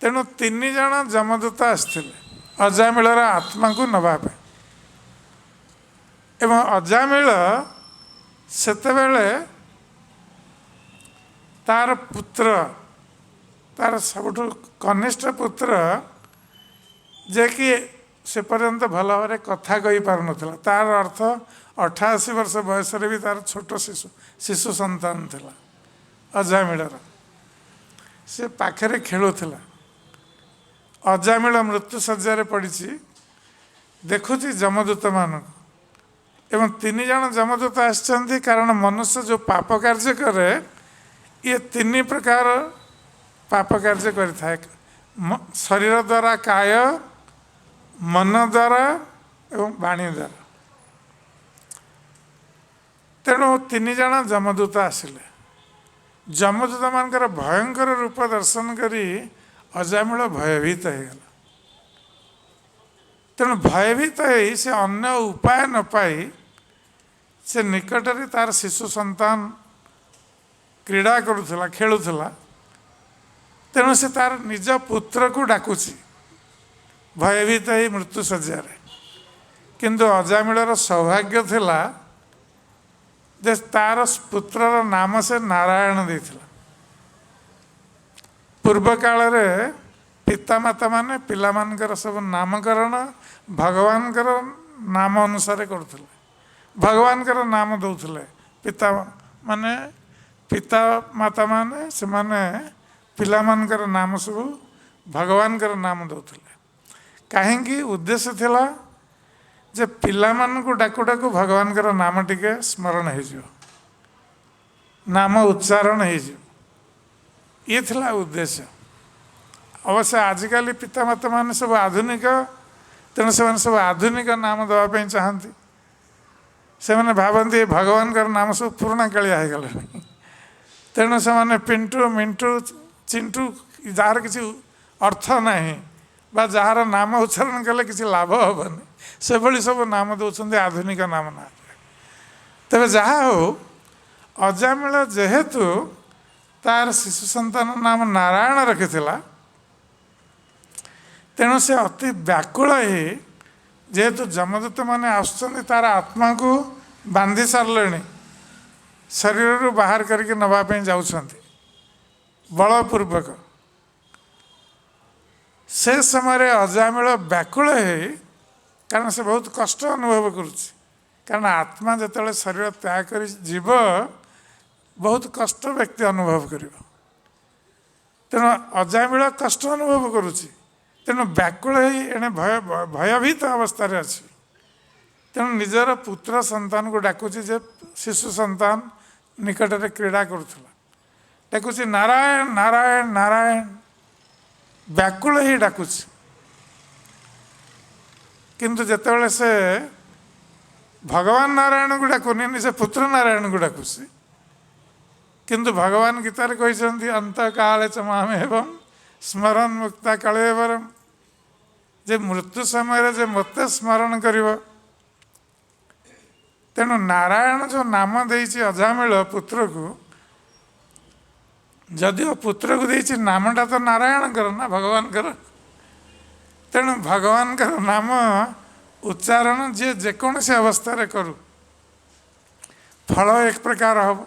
तेणु 3 जन जमदूत आसते अजामिलर आत्मा को नवापाई एवं अजामिल सेतेबेले तार पुत्र तार सबुठ कनिष्ठ पुत्र जे कि से पर्यंत भल भाव कथा कही पार नाला, तार अर्थ 88 वर्ष बयस भी तार छोट शिशु संतान थिला अजामिलर। से पाखे खेलुला, अजामिल मृत्यु शज्या पड़ी देखुची जमदूत मान एवं 3 जन जमदूत आसछन्ति। कारण मनुष्य जो पाप कार्य करे ये 3 प्रकार पाप कार्य करिथाए, शरीर द्वारा, काय, मन द्वारा एवं वाणी द्वारा। तेणु 3 जन जमदूत आसिले। जमदूत मानकर भयंकर रूप दर्शन करी अजामिल भयभीत होगला। तेणु भयभीत हो से अन्य उपाय न पाई से निकटरे तार शिशु संतान क्रीड़ा करुला खेलुला। तेणु से तार निज पुत्र को डाकुची भयभीत ही मृत्यु शज्या। किंतु अजामिलर सौभाग्य थिला जे तार पुत्रर नाम से नारायण देथिला। पूर्व काल रे पितामाता माने पिला मानकर सब नामकरण भगवान नाम अनुसार करुले। भगवान नाम दौले पिता माने पिता माता माने से माने पिला मानकर नाम सब भगवान नाम दौले। कहीं उद्देश्य थिला जे पिला मान को डाकू डाकू भगवान नाम टिके स्मरण हो नाम उच्चारण हो ये थिला उद्देश्य। अवश्य आजिकल पितामाता मान सब आधुनिक, तेणु से सब आधुनिक नाम देवाई चाहती। से मैंने भावती भगवान नाम सब पुराणा कालिया हो गले। तेणु से पिंटू मिंटू चिंटू जार किसी अर्थ नहीं बा जार नाम उच्चारण कले किसी लाभ हेनी से भली सब नाम दौरान आधुनिक नाम ना। तेरे जहाँ हो अजामिल जेहेतु तार शिशु संतान नाम नारायण रखी तेणु से अति व्याकुल ही जेहेतु जमदूत मैंने आसुच्च तार आत्मा को बांधि सारे शरीर बाहर करके नवापाई जाऊँच बलपूर्वक। से समय अजामिल व्याकुल है कारण से बहुत कष्ट अनुभव करुच्ची। कारण आत्मा जिते शरीर त्याग कर जीव बहुत कष्ट व्यक्ति अनुभव कर। तेणु अजामिल कष्ट अनुभव करुच्ची। तेणु व्याकुल एणे भयभीत अवस्था अच्छी। तेणु निजर पुत्र संतान को डाकुची जे शिशु संतान निकट में क्रीड़ा करुला डाकुची नारायण नारायण नारायण व्याकुल ही डाकुची। किंतु जितेबाला से भगवान नारायण को डाकुनी से पुत्र नारायण को डाकुची। किंतु भगवान गीतार कहते अंत काले च मामेवं स्मरण मुक्ता कलेवरम जे मृत्यु समय जे मत स्मरण करिव। तेणु नारायण जो नाम देइछि अजामिल पुत्र को, जदिओ पुत्र को देइछि नामटा तो नारायण कर ना भगवान कर। तेणु भगवान नाम उच्चारण जे जेकोसी अवस्था करू फल एक प्रकार हम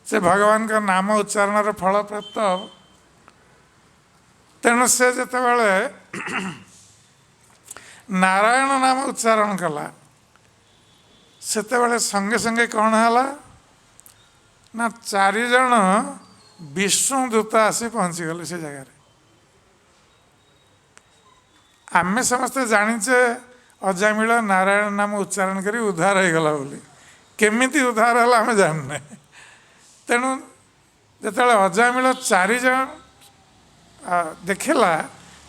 से भगवान का नाम उच्चारण फल प्राप्त हम तेणु से जितेबाला नारायण नाम उच्चारण कला सेतेबाला संगे संगे कौन है ना चारिज विष्णुदूत आसी पहुँची गले से जगार आमे समस्ते जानीचे अजामिल नारायण नाम उच्चारण करी उद्धार हो गला बोली केमिति उद्धार है आम जानने तेणु जिते अजामिल चारिज देखला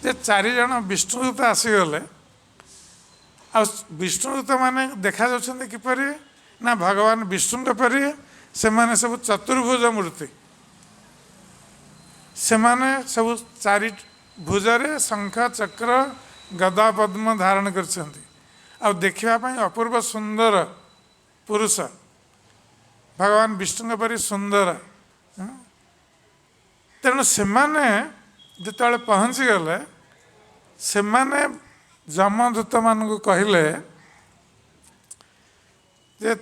जे चारिज विष्णुदूत आसीगले आ विष्णुदूत माने देखा जाउछन्ते किपरि ना भगवान विष्णु परि से माने सब चतुर्भुज मूर्ति से माने सब चारि भुजरे शंख चक्र गदा पद्म धारण करछन्ति आ देखिबा पई अपूर्व सुंदर पुरुष भगवान विष्णु परि सुंदर तेणु से माने जिते पहुँची गले से माने जमदूत मान को कहले जे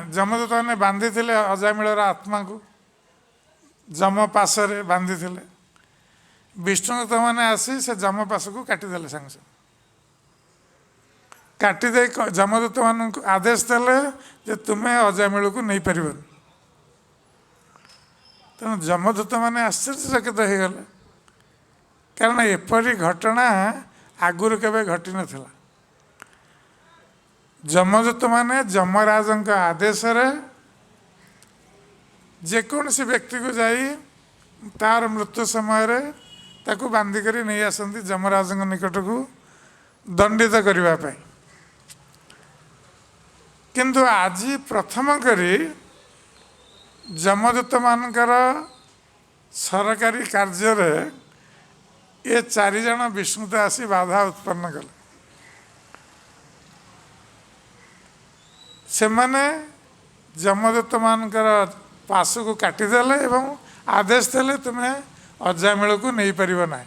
जमदूत मैंने बांधी थे अजामिलर आत्मा को जम पाशरे बांधी थे विष्णुदूत मैंने आसी से जम पाश को काटिदे सांगे सांगे काटिदे जमदूत मान आदेश देले जे तुम्हें अजामिल को नहीं पार तेणु जमदूत मैंने आश्चर्यचकित हो गले कारण एपरी घटना आगुरी केवे घटी नथिला जमदूत माने जमराज आदेश जेकोसी व्यक्ति को जाई तार मृत्यु समय ताकू बांधिक नहीं आसती जमराज निकट को दंडित करने किंतु आज प्रथम करी जमदूत मानकर सरकारी कार्य ये चारिज विष्णुदूत आसी बाधा उत्पन्न कले से माने जमदूत मानकर पाश को काटिदेले एवं आदेश देले तुम्हें अजामिल को नहीं पार ना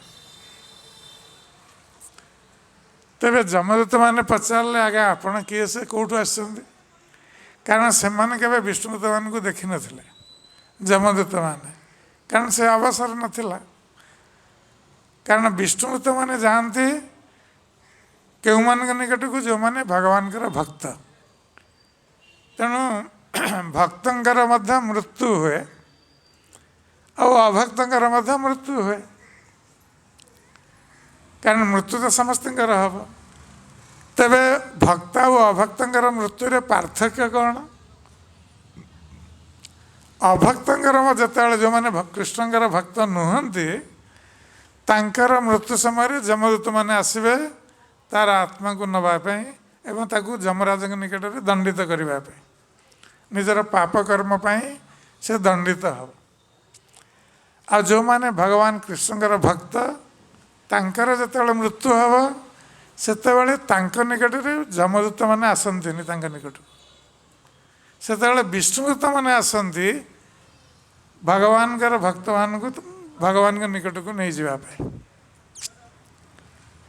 तेरे जमदूत माने पचारे आगे आपण किए से कौटू आसछन्ति कारण से माने केबे विष्णुदूत मान को देखि नथिले जमदूत माने कारण से अवसर नथिला कारण विष्णुदूत माने जानती केउ मान निकट को जो माने भगवान कर भक्त तेणु भक्तंकर मध्य मृत्यु हुए और अभक्तंकर मध्य मृत्यु हुए कारण मृत्यु तो समस्त हम तेरे भक्त और अभक्तंकर मृत्यु रे पार्थक्य कौन अभक्तंकर जिते जो मैंने कृष्णंकर भक्त नुहंती तांकर मृत्यु समय जमदूत माने आसबे तार आत्मा को नवाई एवं ताकू जमराज निकट में दंडित करने निजर पाप कर्म से दंडित हो आ जो माने भगवान कृष्णंकर भक्त तांकर जिते मृत्यु हम से निकट में जमदूत माने आसती निकट से विष्णुदूत माने आसती भगवान भक्त मान को भगवान के निकट को नहीं जावाई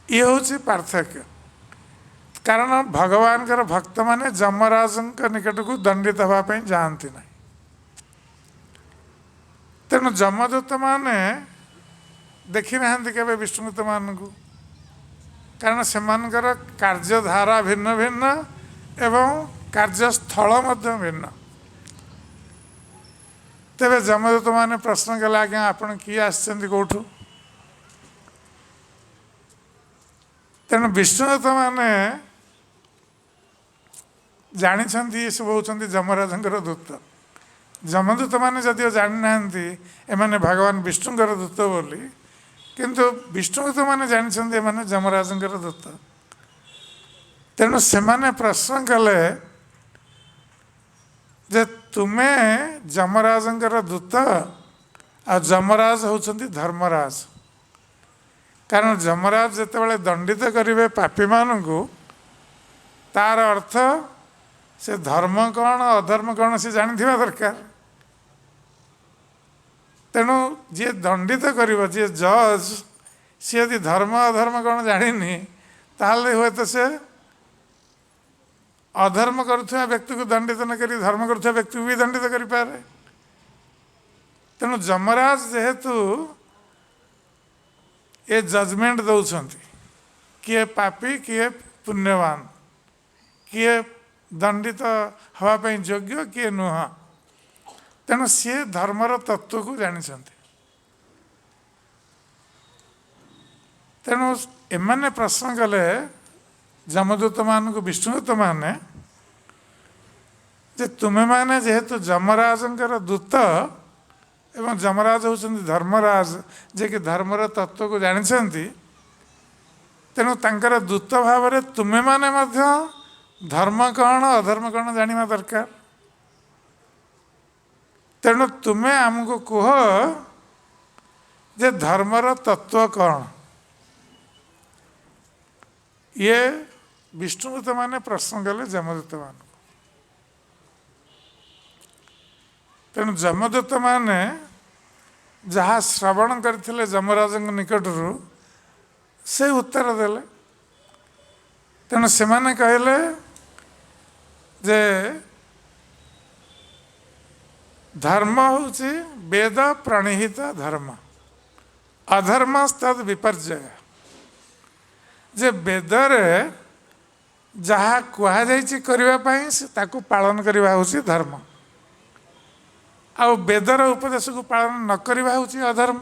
ये हूँ पार्थक्य कारण भगवान का भक्त माने जमराज निकट को दंडित हाँपाई जाती ना तेणु जमदूत माने देखी ना के विष्णुदूत मान को कारण से कार्यधारा भिन्न भिन्न एवं कार्यस्थल भिन्न तेरे जमदूत माने प्रश्न कले आज्ञा आपण किए आसछन्ति कौठू तेणु विष्णुदूत माने जानी ये सब होती जमराज दूत जमदूत माने जदिव जानी ना एमाने भगवान विष्णुकर दूत बोली किंतु विष्णुदूत माने जानी एमाने जमराज दूत तेणु से प्रश्न कले जे तुम्हें जमराज दूत आ जमराज होती धर्मराज कारण जमराज जितेबाला दंडित करेंगे पापी मान को तार अर्थ से धर्म कौन अधर्म कौन से जानी दरकार तेणु जी दंडित कर जी जज सी यदि धर्म अधर्म कौन जानी ताल हुए तो से अधर्म करुवा व्यक्ति को दंडित न करी धर्म करुवा व्यक्ति को भी दंडित करें। तेणु जमराज जेहेतु ये जजमेंट दौरान किए पापी किए पुण्यवान किए दंडित हाँपाई योग्य किए नुह, तेणु सी धर्मर तत्व को जानी। तेणु एमाने प्रश्न कले जमदूत मान को विष्णुदूत माने जे तुम्हें माने जेहेतु जमराजंकर दूत एवं जमराज होउछन्ति धर्मराज जे कि धर्मर तत्व को जानिछन्ति, तेणु तांकर दूत भाव में तुम्हें माने मध्य धर्म कौन अधर्म कौन जानिबा दरकार। तेणु तुम्हें आमको कह जे धर्मर तत्व कौन। ये विष्णुदूत माने प्रश्न कले जमदूत मान। तेणु जमदूत माने जहाँ श्रवण करथिले जमराज निकटरू से उत्तर देले। तेणु से माने कहले जे धर्म होउछि वेद प्रणिहित धर्म अधर्म तद विपर्जय। जे वेदरे जहाँ कहुई करने ताकू पालन करवा हूँ धर्म, आ वेदर उपदेश को पालन न करवा हूँ अधर्म।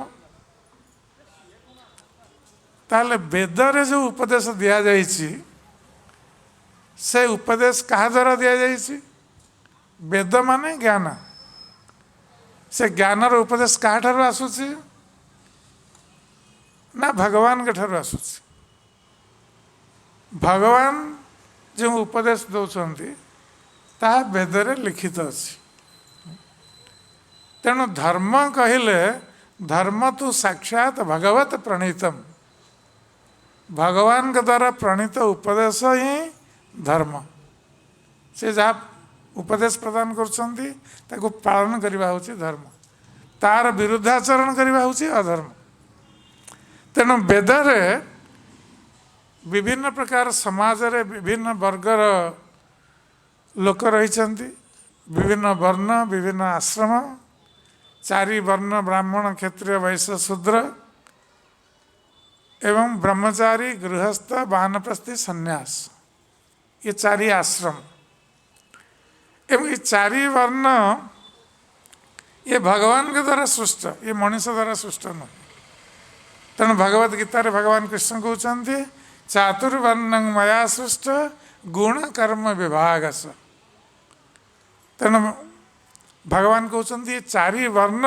ताले वेदरे जो उपदेश दि जाइए से उपदेश क्या द्वारा दि जाइए? वेद माने ज्ञान। से ज्ञानर उपदेश क्या ठार आसूची ना भगवान के ठार आसूची। भगवान जो उपदेश दौरान ता वेदरे लिखित अच्छी। तेणु धर्म कहले धर्म तो साक्षात भगवत प्रणीतम, भगवान के द्वारा प्रणीत उपदेश ही धर्म। से जहाँ उपदेश प्रदान करछन्ति ताको पालन करवा होछि धर्म, तार विरुद्धाचरण करवा होछि अधर्म। तेणु वेदरे विभिन्न प्रकार समाज रे विभिन्न वर्गर लोक रहिछन्ति, विभिन्न वर्ण विभिन्न आश्रम, चारि वर्ण ब्राह्मण क्षत्रिय वैश्य शूद्र एवं ब्रह्मचारी गृहस्थ वानप्रस्थी सन्यास, ये चारि आश्रम एवं ये चारि वर्ण ये भगवान के द्वारा सृष्ट, ये मनुष्य द्वारा सृष्ट न। तेणु भगवद गीता भगवान कृष्ण कहते चातुर्वर्णं मया सृष्ट गुण कर्म विभाग। तेणु भगवान कहते चारि वर्ण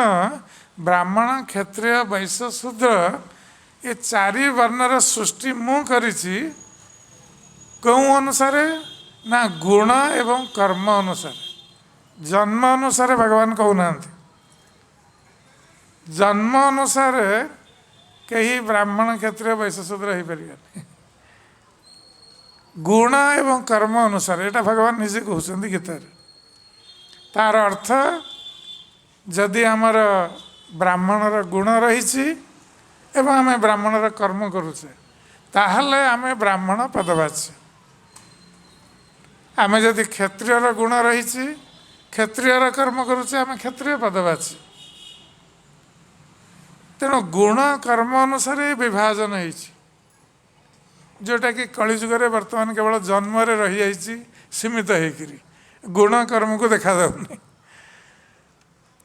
ब्राह्मण क्षत्रिय वैश्य शूद्र ये चारि वर्णर सृष्टि मु करिछि कौन अनुसार ना गुण एवं कर्म अनुसार। जन्म अनुसार भगवान कहूना, जन्म अनुसार कहीं ब्राह्मण क्षत्रिय वैश्य शूद्र हो पारे। गुण एवं कर्म अनुसार एटा भगवान निजे कहते गीतार। तार अर्थ जदि आमर ब्राह्मणर गुण रही एवं आम ब्राह्मणर कर्म करुचे ताहले आम ब्राह्मण पदवाच्य। आम जदि क्षत्रियर गुण रही क्षत्रियर कर्म करुचे आम क्षत्रिय पदवाच्य। तेणु गुण कर्म अनुसार विभाजन हो जोटा कि कलिजुगे बर्तमान केवल जन्म रही जाइए सीमित होकरी गुण कर्म को देखा जाऊनी।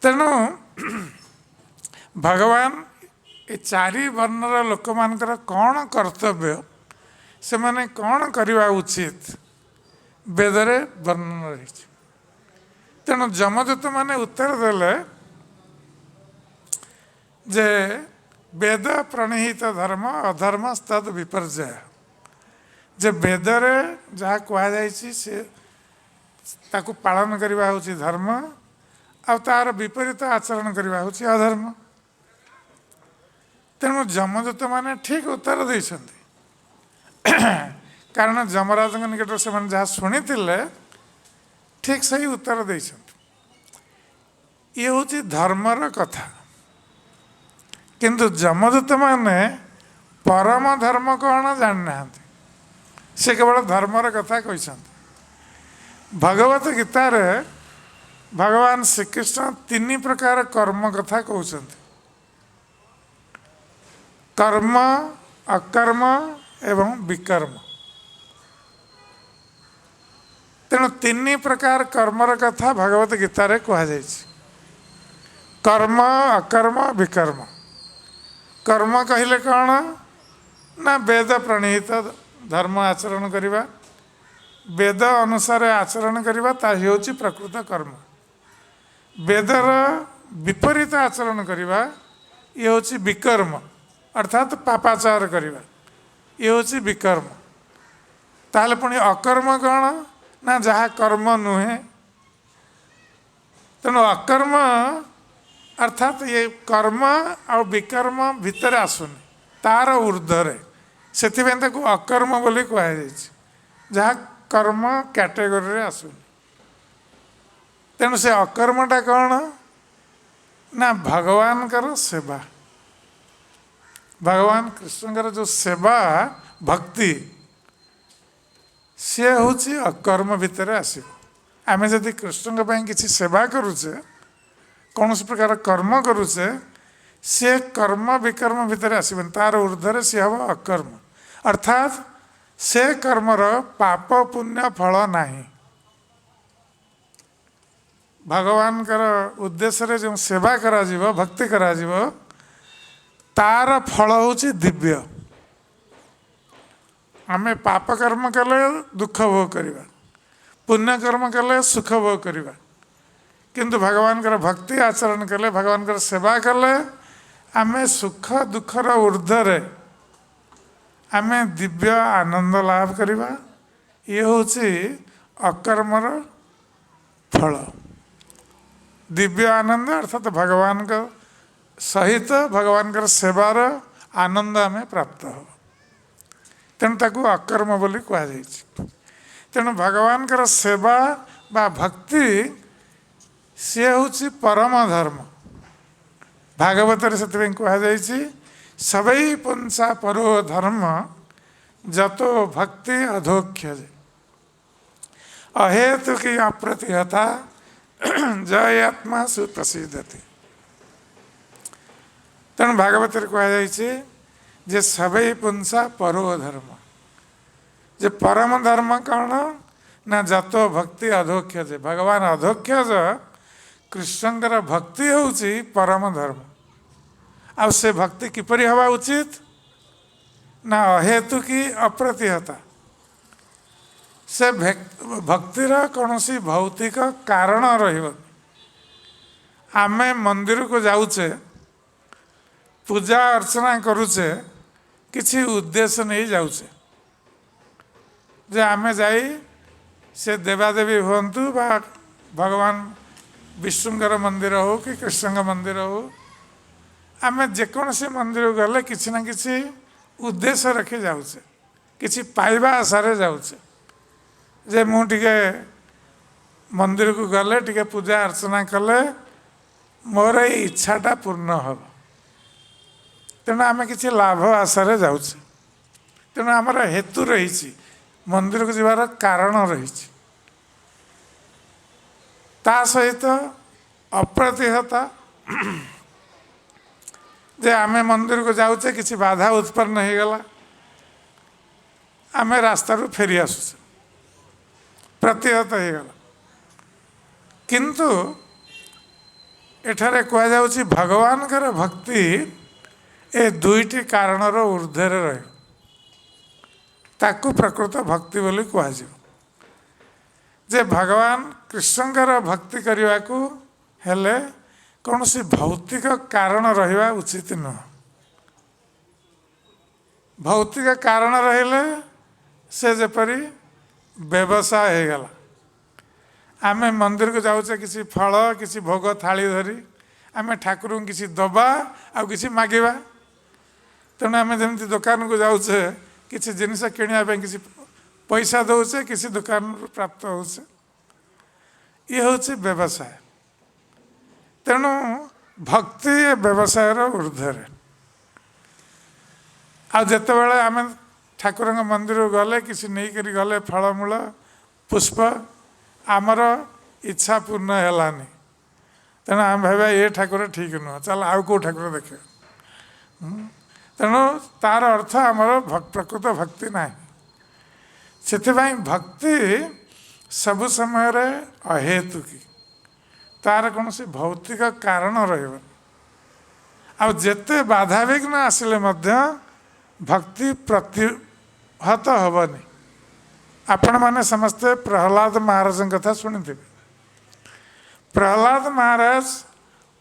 तेणु भगवान ये चारि वर्णर लोक मानकर कौन कर्तव्य से माने कौन करवा उचित वेदरे वर्णन रही। तेणु जमदूत माने उत्तर देले जे वेद प्रणिहित धर्म अधर्म तद विपर्जय। जे वेदरे जहाँ कहुई से ताकू पालन करवा हूँ धर्म आ तार विपरीत आचरण करवा हूँ अधर्म। तेणु जमदूत माने ठीक उत्तर देइछन्ति कारण जमराज निकट से जहाँ शुणी ठीक सही उत्तर देइछन्ति। ये हूँ धर्मर कथा, किंतु जमदूत माने परम धर्म कौन जानी ना, से केवल धर्मर कथा कहते। भगवत गीता रे भगवान श्रीकृष्ण तीन प्रकार कर्म कथा कहते, कर्म, अकर्म एवं विकर्म। तेणु तीन प्रकार कर्मर कथा भगवत गीता रे कह जाए, कर्म, अकर्म, विकर्म। कर्म कहले कौन ना वेद प्रणीत धर्म आचरण करवा, वेद अनुसार आचरण करवा ता हेउची प्रकृत कर्म। वेदर विपरीत आचरण करवा ये होची विकर्म, अर्थात पापाचार करवा ये होची विकर्म। ताहले पुणी अकर्म कौन ना जहाँ कर्म नुहे। तेणु अकर्म अर्थात ये कर्म और विकर्म भितर आसुनी, तार ऊर्ध्वरे, से अकर्म बोली कहुई, जहाँ कर्म कैटेगोरी आसुनी। तेणु से अकर्मटा कौन ना भगवान कर सेवा, भगवान कृष्ण जो सेवा भक्ति सी हूँ अकर्म भितर आसो। आम जदि कृष्ण किसी सेवा करुचे, कौन प्रकार कर्म करुचे, सी कर्म विकर्म भितर आसबन, तार ऊर्ध्वरे सी हम अकर्म, अर्थात से कर्मर पाप पुण्य फल नहीं। भगवान उद्देश्य जो सेवा करा जीवो, भक्ति करा जीवो, तार फल होची दिव्य। आमे पाप कर्म कले दुख भोग करिबा, पुण्य कर्म कले सुख भोग करिबा, किंतु भगवान भक्ति आचरण कले, भगवान सेवा कले आमे सुख दुखर ऊर्ध्वरे आमे दिव्य आनंद लाभ करिबा। ये होची अकर्मर फल, दिव्य आनंद अर्थात भगवान का सहित भगवान सेवार आनंद आमे प्राप्त हो। तेणु ताकू अकर्म बोली कहुई। तेणु भगवान सेवा बा भक्ति सी हूँ परम धर्म। भागवत से कहुई, सबै पुंसा परो धर्म जतो भक्ति अधोख्य अहेतु की अप्रतिहता जय आत्मा सुप्रसिद्धति। तेणु भागवत कहुई जे सबै पुंसा परो धर्म, जे परम धर्म कौन ना जतो भक्ति अधोख्य जे, भगवान अधोख्य कृष्णकर भक्ति होची परम धर्म। आ से भक्ति किपरि हवा उचित ना अहेतु की अप्रतिहता, से भक्तिर कौन सी भौतिक कारण रहिबो। आमे मंदिर को जाऊचे, पूजा अर्चना करुचे, किसी उद्देश्य नहीं जाऊचे, जे आमे जाई से देवादेवी हुंतु बा भगवान विष्णुकर मंदिर हो कि कृष्ण मंदिर हो, आमे जेकोसी मंदिर गले किसी ना किसी उद्देश्य रखी जाऊचे, किसी पाइबा आशारे जाऊचे, जे मुझे मंदिर को गले टिके पूजा अर्चना कले मोर इच्छाटा पूर्ण हो। तेणु आम किसी लाभ आशारे जाऊे, तेणु आमर हेतु रही, मंदिर को जीवार कारण रही। ता सहित अप्रतिहता जे आमे मंदिर को जाऊे, किसी बाधा उत्पन्न हो गला, आमे रास्ता फेरी आसुचे, प्रतिहत हो गला। किंतु एठारे कह जाउछि भगवान कर भक्ति ए दुईटी कारणर ऊर्ध्वरे रहे, ताकू प्रकृत भक्ति बोली कहुए। जे भगवान कृष्णकर भक्ति करने को हेले कौन सी भौतिक कारण रहिबा उचित नुह। भौतिक कारण रहिले से जेपरी व्यवसाय हो गला, आमे मंदिर को जाऊे किसी फल किसी भोग थाली धरी आमे ठाकुर को किसी दबा आ किसी मागिबा। तेणु आमे जमी दुकान को जाऊे किसी जिनस किणा किसी पैसा दौचे, किसी दुकान प्राप्त होचे, ये हूँ व्यवसाय। तेणु भक्ति व्यवसायर ऊर्ध्वरे। आ जिते बड़े आम ठाकुर मंदिर गले किसी नहीं करी गले फलमूल पुष्प आमर इच्छा पूर्ण हेलानी तेणु आम भाव ये ठाकुर ठीक नुह चल आउ कौ ठाकुर देख तेणु तार अर्थ आमर प्रकृत भक्ति ना से भक्ति सब समय अहेतुकी तार कौन से भौतिक कारण रेते बाधाविघ्न आसिले भक्ति प्रतिहत हेनी आपण मैंने समस्ते प्रहलाद महाराज कथा शुणी थे। प्रहलाद महाराज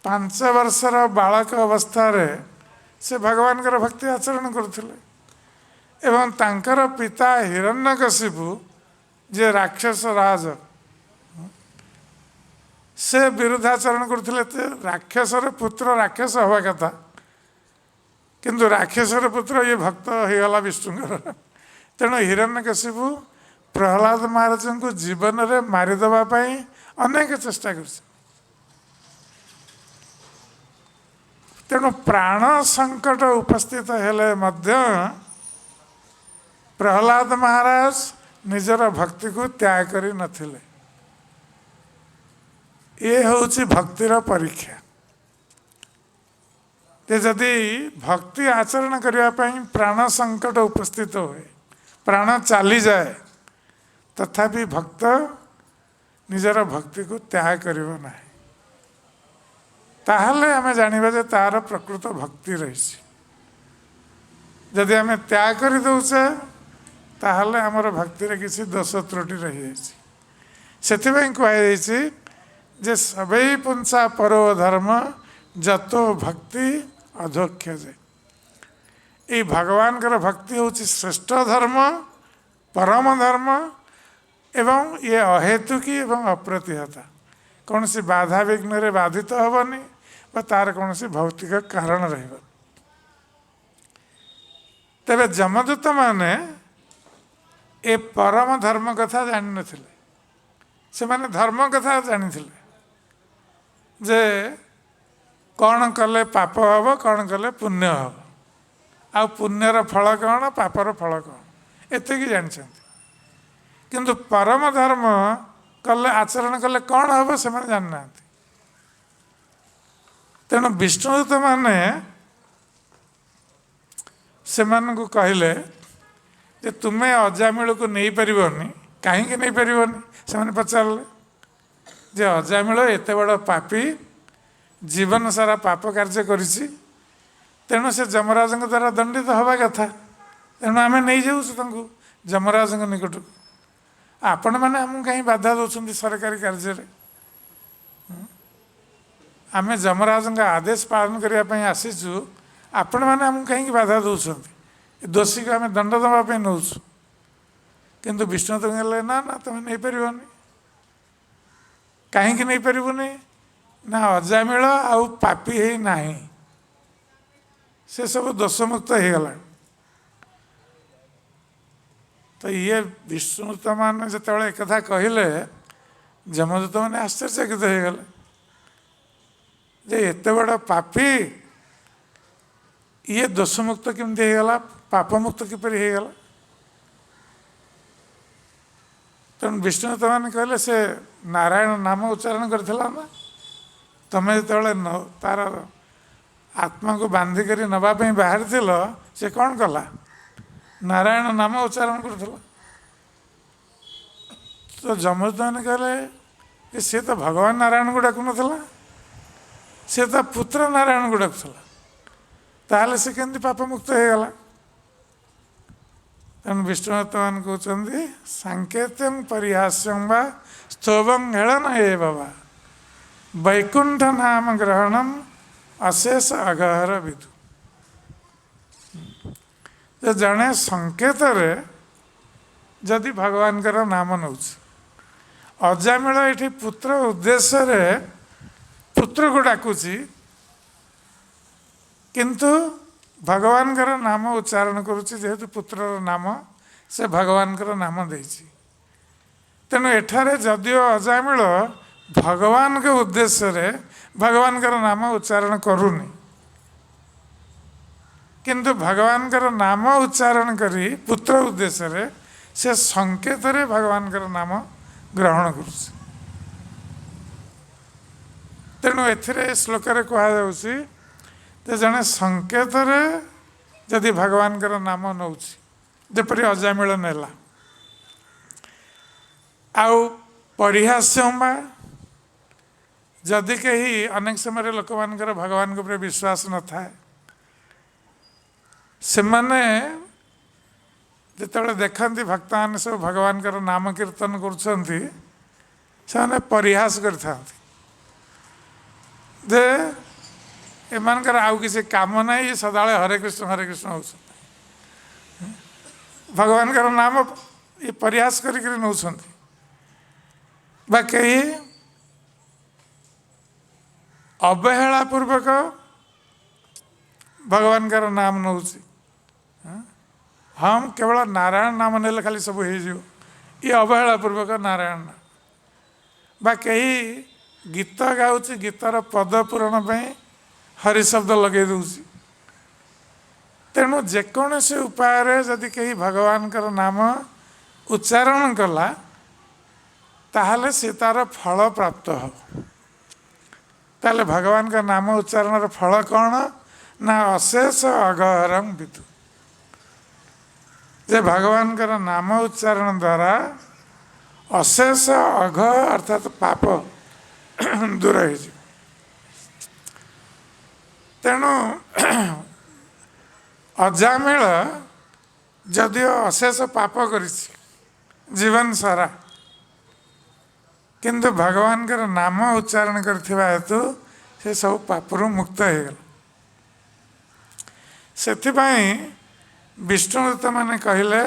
5 वर्षर बालक अवस्था से भगवान भक्ति आचरण करथिले एवं तांकर पिता हिरण्यकशिपु जे राक्षस राज से विरुद्धाचरण करथिले। राक्षसर पुत्र राक्षस हवा कथा किंतु राक्षसर पुत्र ये भक्त होगला विष्णुकर तेणु हिरण्यकशिपु प्रहलाद महाराज को जीवन में मारिदेवाई अनेक चेष्टा कर तेणु प्राण संकट उपस्थित हेले प्रहलाद महाराज निजर भक्ति को त्याग करी नथिले। ये हूँ भक्तिर परीक्षा जदि भक्ति आचरण करने प्राण संकट उपस्थित हुए प्राण चली जाए तथापि भक्त निजर भक्ति को त्याग करिवो नाही ताहले आमे जानिबा जे तार प्रकृत भक्ति रही जदि आमे त्याग कर दौचे ताहले हमर भक्ति रे किसी दोष त्रुटि रही जाइछि। सेथिबें कहै जे सबई पुंसा परो धर्म जतो भक्ति अधोक्ष जे ये भगवान कर भक्ति हूँ श्रेष्ठ धर्म परम धर्म एवं ये अहेतुकी एवं अप्रतिहता कौन सी बाधा विघ्न रे बाधित हेनी तार कौन सी भौतिक कारण रहिबो। तेबे जमदूत माने ए परम धर्म कथा जानि नथिले से माने धर्म कथा जानि थिले जे कौन कले पाप हम कौन कले पुण्य हम आ पुण्यर फल कौन पापर फल कौन एतिकी जानिछन्ति किंतु परम धर्म कले आचरण कले कौन हम से जान ना तेणु विष्णुदूत माने से कहले जे तुम्हें अजामिल को नहीं पारिबनी कहीं नहीं पारिबनी से पचारे जे अजामिल एत बड़ पापी जीवन सारा पाप कार्य करिछि तेणु से जमराज द्वारा दंडित हवा कथा तेणु आम नहीं जाऊँ जमराज निकट आपण मैंने आमको कहीं बाधा दौरान सरकारी कार्य आम जमराज आदेश पालन करने आसीचु आपण मैंने आमको कहीं बाधा दौरान दोषी को आम दंड देवाई नौ किंतु विष्णु तो कहले ना ना तुम नहीं पारनी कहीं नहीं पारबुनि ना अजामिल आउ पापी है नहीं से सब दोषमुक्त हो गला। तो ये विष्णुदूत मान जो एक कहले जमदूत मैंने आश्चर्यचकित हो गले जे एत बड़ पापी ये दोषमुक्त केमती होगला पापमुक्त किपर होगला। तेणु विष्णुदूत मैंने कहले से नारायण नाम उच्चारण करथिला ना तमें जो तार आत्मा को बांधिक नवाई बाहर थिल से कौन कला नारायण नाम उच्चारण कर तो जमदूत मैंने कहले सी तो भगवान नारायण को डाकु ना सी तो पुत्र नारायण को डाकुला ताहले से केमती पाप मुक्त हो गला। तेणु विष्णुदूत मान कहते सांकेत्यं परिहास्यं वा स्तोभं हेलन हे बाबा वैकुंठ नाम ग्रहणम अशेष अगहर विदु जो जड़े संकेत जदि भगवान का नाम नौ अजामिल ये पुत्र उद्देश्य पुत्र को डाकुची किंतु भगवान का नाम उच्चारण करुच्ची जेहेतु पुत्र नाम से भगवान का नाम देछि तेणु एठारे जदियो अजामिल भगवान के उद्देश्य भगवान का नाम उच्चारण करूनी किंतु भगवान का नाम उच्चारण करी पुत्र उद्देश्य से संकेत भगवान का नाम ग्रहण करुच्ची। तेणु ए श्लोक कहुच्छी जड़े संकेत जदि भगवान नाम नौ जपरी अजामिल नेला आउ परिहास्यम जदि कहीं अनेक समय लोक मान भगवान के विश्वास न थाए से माने जिते देखती भक्त मैंने सब भगवान नाम कीर्तन कर परिहास कर एमानकर आउ किसी काम ना ये सदाले हरे कृष्ण हो भगवान का नाम ये परिहास कर नौ कई अवहेला पूर्वक भगवान का नाम नौ हम केवल नारायण नाम ने खाली सब हो ये अवहेला पूर्वक नारायण नाम बा कहीं गीत गाँच गीतर पद पूरण हरि शब्द लगे दूसरी तेणु जेकोसी उपाय जदि कहीं भगवान का नाम उच्चारण कला ताहले से तार फल प्राप्त हो ताले भगवान का नाम उच्चारण फल कौन ना अशेष अगहरम विदु जे भगवान का नाम उच्चारण द्वारा अशेष अघ अर्थात पाप दूर हो तेणु अजामिल जदिओ अशेष पाप कर जीवन सारा किंतु भगवान का नाम उच्चारण करथिबा हेतु से सब पापरू मुक्त हो गला से विष्णुदूत मैंने कहले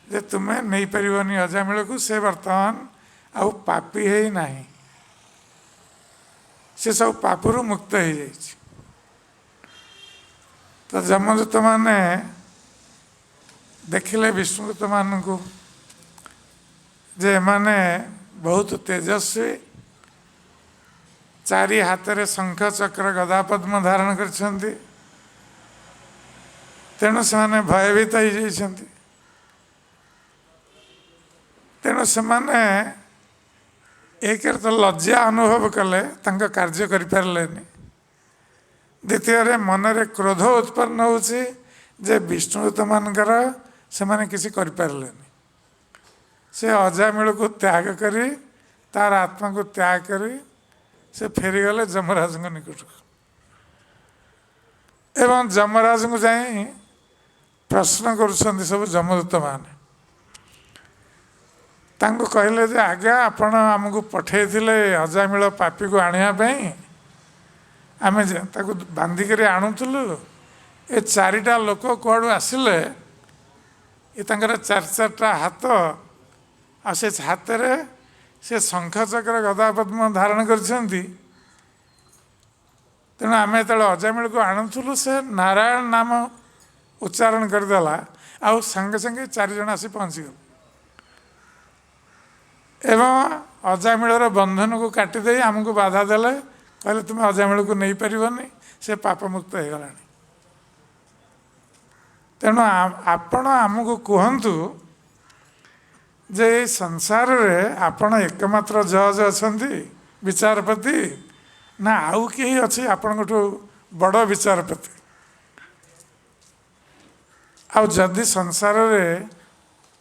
जे तुम्हें नहीं पारनी अजामिल को से वर्तमान आउ पापी है नहीं से सब पापरू मुक्त हो जाए तो जमदूत मैंने देखिले विष्णुदूत मान को जे माने बहुत तेजस्वी चारि हाथ में शंख चक्र गदा पद्म धारण कर तेणु से भयभीत हो जाती तेणु से एक तो लज्जा अनुभव कले कार्य करें द्वितीय मनरे क्रोध उत्पन्न होचे जे विष्णुदूत मानकर से किसी करें से अजामिल को त्याग करी तार आत्मा को त्याग करी से फेरीगले जमराज निकट एवं जमराज को जाई प्रश्न कर सब जमदूत मान कहले जे आज्ञा आपण आमको पठे अजामिल पापी को आने आम बांधिक आणुलु ए चारिटा लोक कौड़ आसिले ये चार चार्टा हाथ से हाथ में से शंख चक्र गदा पद्म धारण कर तेणु आम जो अजामिल को आणुलु से नारायण नाम उच्चारण करदेला आउ संगे संगे चारिजण आसी पहुँचीगल एवं अजामिलर बंधन को काटिदे आमको बाधा देले कहले तुम्हें अजामिल को नहीं पारनी से पाप मुक्त हो गला तेणु आपण आमको कहतु जे संसार रे आपण एकमात्र जज अच्छा विचारपति ना आउ कहीं अच्छे आपण बड़ विचारपति आउ जदि संसार रे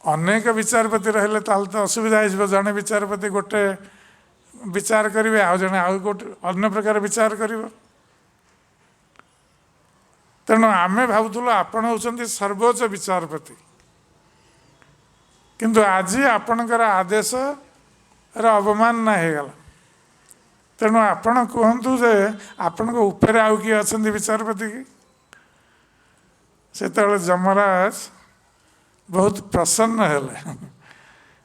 अनेक विचारपति रहिले ताल तो असुविधा हो जड़े विचारपति गोटे विचार करेंगे आउ जड़े आउ गोटे अन्य प्रकार विचार कर तेणु आमे भावुलु आपण होउछन्ति सर्वोच्च विचारपति किंतु आज आपणकर आदेश अवमानना हो गला तेणु आपण कहतु जे आपण ऊपर आउ किए अच्छा विचारपति की से जमराज बहुत प्रसन्न हेले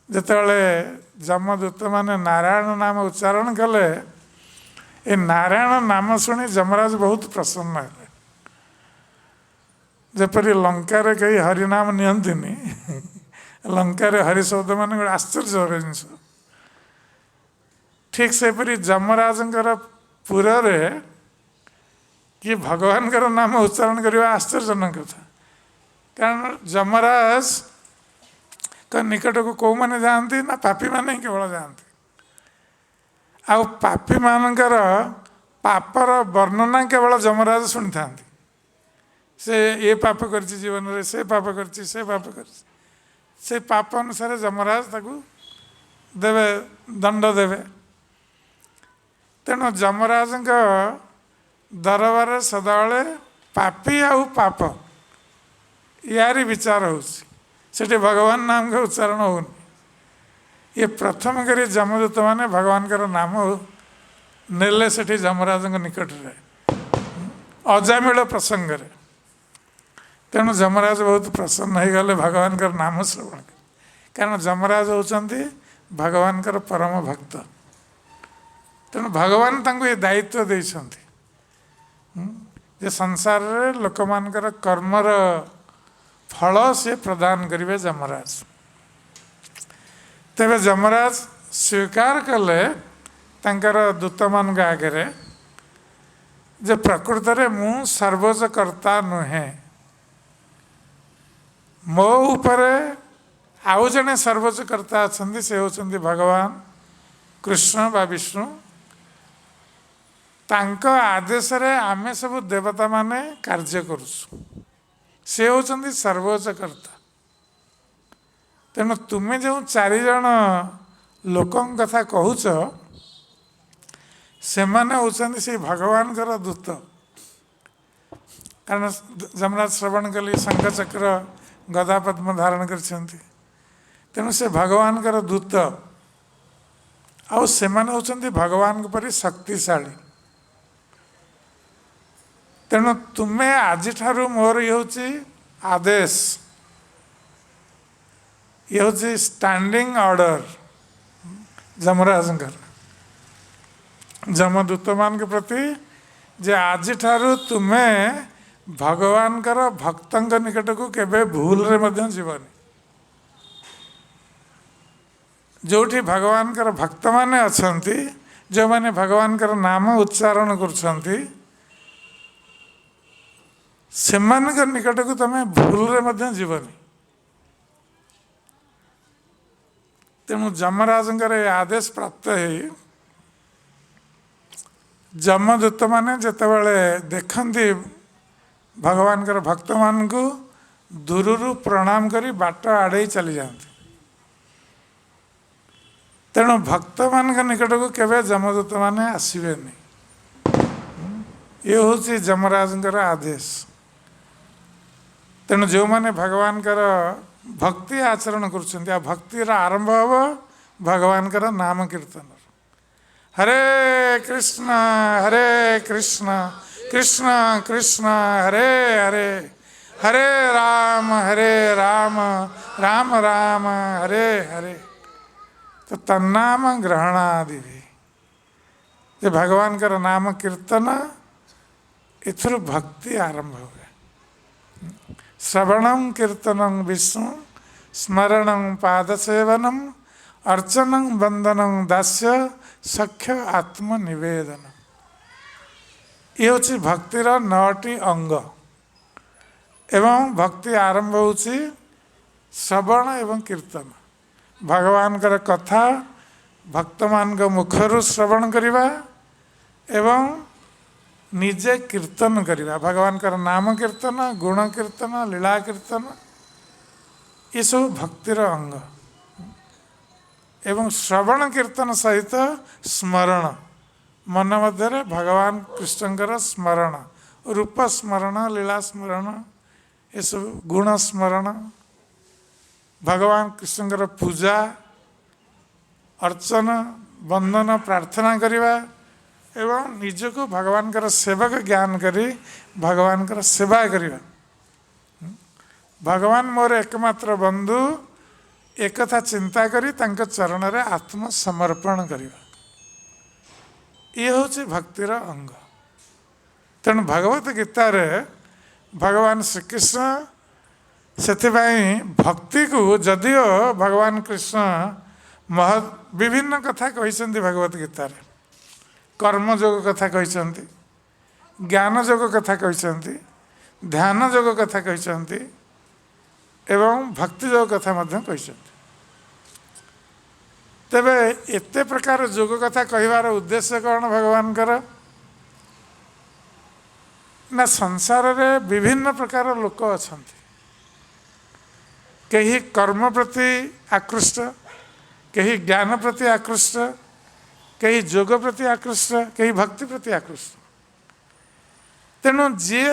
जिते जमदूत माने नारायण नाम उच्चारण कले ए नारायण नाम शुणी जमराज बहुत प्रसन्न हेले जपरी लंकार कई हरिनाम नियंतिनी लंकार हरि शब्द मान गोटे आश्चर्य जिनस ठीक सेपरी जमराजर पुर कि भगवान का नाम उच्चारण करने आश्चर्यजनक कथा कारण जमराज का निकट को कौ मैंने जाती ना पापी माने केवल जाती ଆଉ ପାପୀମାନଙ୍କର ପାପର ବର୍ଣ୍ଣନା କେବଳ ଯମରାଜ ଶୁଣିଥାନ୍ତି। ସେ ଏ ପାପ କରିଛି ଜୀବନରେ, ସେ ପାପ କରିଛି, ସେ ପାପ କରିଛି। ସେ ପାପ ଅନୁସାରେ ଯମରାଜ ତାକୁ ଦେବେ, ଦଣ୍ଡ ଦେବେ। ତେଣୁ ଯମରାଜଙ୍କ ଦରବାରରେ ସଦାବେଳେ ପାପୀ ଆଉ ପାପ ୟାରି ବିଚାର ହେଉଛି। ସେଠି ଭଗବାନ ନାମଙ୍କ ଉଚ୍ଚାରଣ ହେଉନି। ଇଏ ପ୍ରଥମ କରି ଯମଦୂତ ମାନେ ଭଗବାନଙ୍କର ନାମ ନେଲେ ସେଠି ଯମରାଜଙ୍କ ନିକଟରେ ଅଜାମିଳ ପ୍ରସଙ୍ଗରେ। ତେଣୁ ଯମରାଜ ବହୁତ ପ୍ରସନ୍ନ ହେଇଗଲେ ଭଗବାନଙ୍କର ନାମ ଶ୍ରବଣ କରି। କାରଣ ଯମରାଜ ହେଉଛନ୍ତି ଭଗବାନଙ୍କର ପରମ ଭକ୍ତ। ତେଣୁ ଭଗବାନ ତାଙ୍କୁ ଏ ଦାୟିତ୍ୱ ଦେଇଛନ୍ତି ଯେ ସଂସାରରେ ଲୋକମାନଙ୍କର କର୍ମର ଫଳ ସେ ପ୍ରଦାନ କରିବେ ଯମରାଜ। ତେବେ ଯମରାଜ ସ୍ୱୀକାର କଲେ ତାଙ୍କର ଦୂତମାନଙ୍କ ଆଗରେ ଯେ ପ୍ରକୃତରେ ମୁଁ ସର୍ବୋଚ୍ଚ କର୍ତ୍ତା ନୁହେଁ, ମୋ ଉପରେ ଆଉ ଜଣେ ସର୍ବୋଚ୍ଚ କର୍ତ୍ତା ଅଛନ୍ତି, ସେ ହେଉଛନ୍ତି ଭଗବାନ କୃଷ୍ଣ ବା ବିଷ୍ଣୁ। ତାଙ୍କ ଆଦେଶରେ ଆମେ ସବୁ ଦେବତାମାନେ କାର୍ଯ୍ୟ କରୁଛୁ। ସେ ହେଉଛନ୍ତି ସର୍ବୋଚ୍ଚ କର୍ତ୍ତା। ତେଣୁ ତୁମେ ଯେଉଁ 4 ଜଣ ଲୋକଙ୍କ କଥା କହୁଛ, ସେମାନେ ହେଉଛନ୍ତି ସେଇ ଭଗବାନଙ୍କର ଦୂତ। କାରଣ ଯମରାଜ ଶ୍ରବଣ କଲି ଶଙ୍ଖଚକ୍ର ଗଦା ପଦ୍ମ ଧାରଣ କରିଛନ୍ତି। ତେଣୁ ସେ ଭଗବାନଙ୍କର ଦୂତ, ଆଉ ସେମାନେ ହେଉଛନ୍ତି ଭଗବାନଙ୍କ ପରି ଶକ୍ତିଶାଳୀ। ତେଣୁ ତୁମେ ଆଜିଠାରୁ ମୋର ଇଏ ହେଉଛି ଆଦେଶ, ଇଏ ହେଉଛି ଷ୍ଟାଣ୍ଡିଂ ଅର୍ଡର ଯମରାଜଙ୍କର ଯମଦୂତମାନଙ୍କ ପ୍ରତି, ଯେ ଆଜିଠାରୁ ତୁମେ ଭଗବାନଙ୍କର ଭକ୍ତଙ୍କ ନିକଟକୁ କେବେ ଭୁଲରେ ମଧ୍ୟ ଯିବନି। ଯେଉଁଠି ଭଗବାନଙ୍କର ଭକ୍ତମାନେ ଅଛନ୍ତି, ଯେଉଁମାନେ ଭଗବାନଙ୍କର ନାମ ଉଚ୍ଚାରଣ କରୁଛନ୍ତି, ସେମାନଙ୍କ ନିକଟକୁ ତମେ ଭୁଲରେ ମଧ୍ୟ ଯିବନି। ତେଣୁ ଯମରାଜଙ୍କର ଏ ଆଦେଶ ପ୍ରାପ୍ତ ହେଇ ଯମଦୂତମାନେ ଯେତେବେଳେ ଦେଖନ୍ତି ଭଗବାନଙ୍କର ଭକ୍ତମାନଙ୍କୁ, ଦୂରରୁ ପ୍ରଣାମ କରି ବାଟ ଆଡ଼େଇ ଚାଲିଯାଆନ୍ତି। ତେଣୁ ଭକ୍ତମାନଙ୍କ ନିକଟକୁ କେବେ ଯମଦୂତମାନେ ଆସିବେନି। ଇଏ ହେଉଛି ଯମରାଜଙ୍କର ଆଦେଶ। ତେଣୁ ଯେଉଁମାନେ ଭଗବାନଙ୍କର ଭକ୍ତି ଆଚରଣ କରୁଛନ୍ତି, ଆଉ ଭକ୍ତିର ଆରମ୍ଭ ହେବ ଭଗବାନଙ୍କର ନାମ କୀର୍ତ୍ତନରୁ। ହରେ କୃଷ୍ଣ କୃଷ୍ଣ କୃଷ୍ଣ ହରେ ହରେ, ହରେ ରାମ ରାମ ରାମ ହରେ ହରେ। ତ ତନ୍ନାମ ଗ୍ରହଣାଦି, ଯେ ଭଗବାନଙ୍କର ନାମ କୀର୍ତ୍ତନ, ଏଥିରୁ ଭକ୍ତି ଆରମ୍ଭ ହୁଏ। ଶ୍ରବଣଂ କୀର୍ତ୍ତନଂ ବିଷ୍ଣୁ ସ୍ମରଣଂ ପାଦସେବନଂ ଅର୍ଚ୍ଚନଂ ବନ୍ଦନଂ ଦାସ୍ୟ ସଖ୍ୟ ଆତ୍ମନିବେଦନ। ଇଏ ହେଉଛି ଭକ୍ତିର 9ଟି ଅଙ୍ଗ। ଏବଂ ଭକ୍ତି ଆରମ୍ଭ ହେଉଛି ଶ୍ରବଣ ଏବଂ କୀର୍ତ୍ତନ। ଭଗବାନଙ୍କର କଥା ଭକ୍ତମାନଙ୍କ ମୁଖରୁ ଶ୍ରବଣ କରିବା ଏବଂ ନିଜେ କୀର୍ତ୍ତନ କରିବା। ଭଗବାନଙ୍କର ନାମ କୀର୍ତ୍ତନ, ଗୁଣ କୀର୍ତ୍ତନ, ଲୀଳା କୀର୍ତ୍ତନ, ଏସବୁ ଭକ୍ତିର ଅଙ୍ଗ। ଏବଂ ଶ୍ରବଣ କୀର୍ତ୍ତନ ସହିତ ସ୍ମରଣ, ମନ ମଧ୍ୟରେ ଭଗବାନ କୃଷ୍ଣଙ୍କର ସ୍ମରଣ, ରୂପ ସ୍ମରଣ, ଲୀଳା ସ୍ମରଣ, ଏସବୁ ଗୁଣ ସ୍ମରଣ, ଭଗବାନ କୃଷ୍ଣଙ୍କର ପୂଜା ଅର୍ଚ୍ଚନା, ବନ୍ଦନ, ପ୍ରାର୍ଥନା କରିବା ଏବଂ ନିଜକୁ ଭଗବାନଙ୍କର ସେବକ ଜ୍ଞାନ କରି ଭଗବାନଙ୍କର ସେବା କରିବା। ଭଗବାନ ମୋର ଏକମାତ୍ର ବନ୍ଧୁ, ଏକଥା ଚିନ୍ତା କରି ତାଙ୍କ ଚରଣରେ ଆତ୍ମସମର୍ପଣ କରିବା। ଇଏ ହେଉଛି ଭକ୍ତିର ଅଙ୍ଗ। ତେଣୁ ଭଗବତ ଗୀତାରେ ଭଗବାନ ଶ୍ରୀକୃଷ୍ଣ ସେଥିପାଇଁ ଭକ୍ତିକୁ, ଯଦିଓ ଭଗବାନ କୃଷ୍ଣ ବିଭିନ୍ନ କଥା କହିଛନ୍ତି ଭଗବତ ଗୀତାରେ, କର୍ମଯୋଗ କଥା କହିଛନ୍ତି, ଜ୍ଞାନ ଯୋଗ କଥା କହିଛନ୍ତି, ଧ୍ୟାନ ଯୋଗ କଥା କହିଛନ୍ତି ଏବଂ ଭକ୍ତି ଯୋଗ କଥା ମଧ୍ୟ କହିଛନ୍ତି। तेबे एते प्रकार जोग कथा कहबार उद्देश्य कौन भगवानकर ना संसार रे विभिन्न प्रकार लोक अच्छा कहीं कर्म प्रति आकृष्ट कहीं ज्ञान प्रति आकृष्ट कहीं जोग प्रति आकृष्ट कहीं भक्ति प्रति आकृष्ट तेणु जी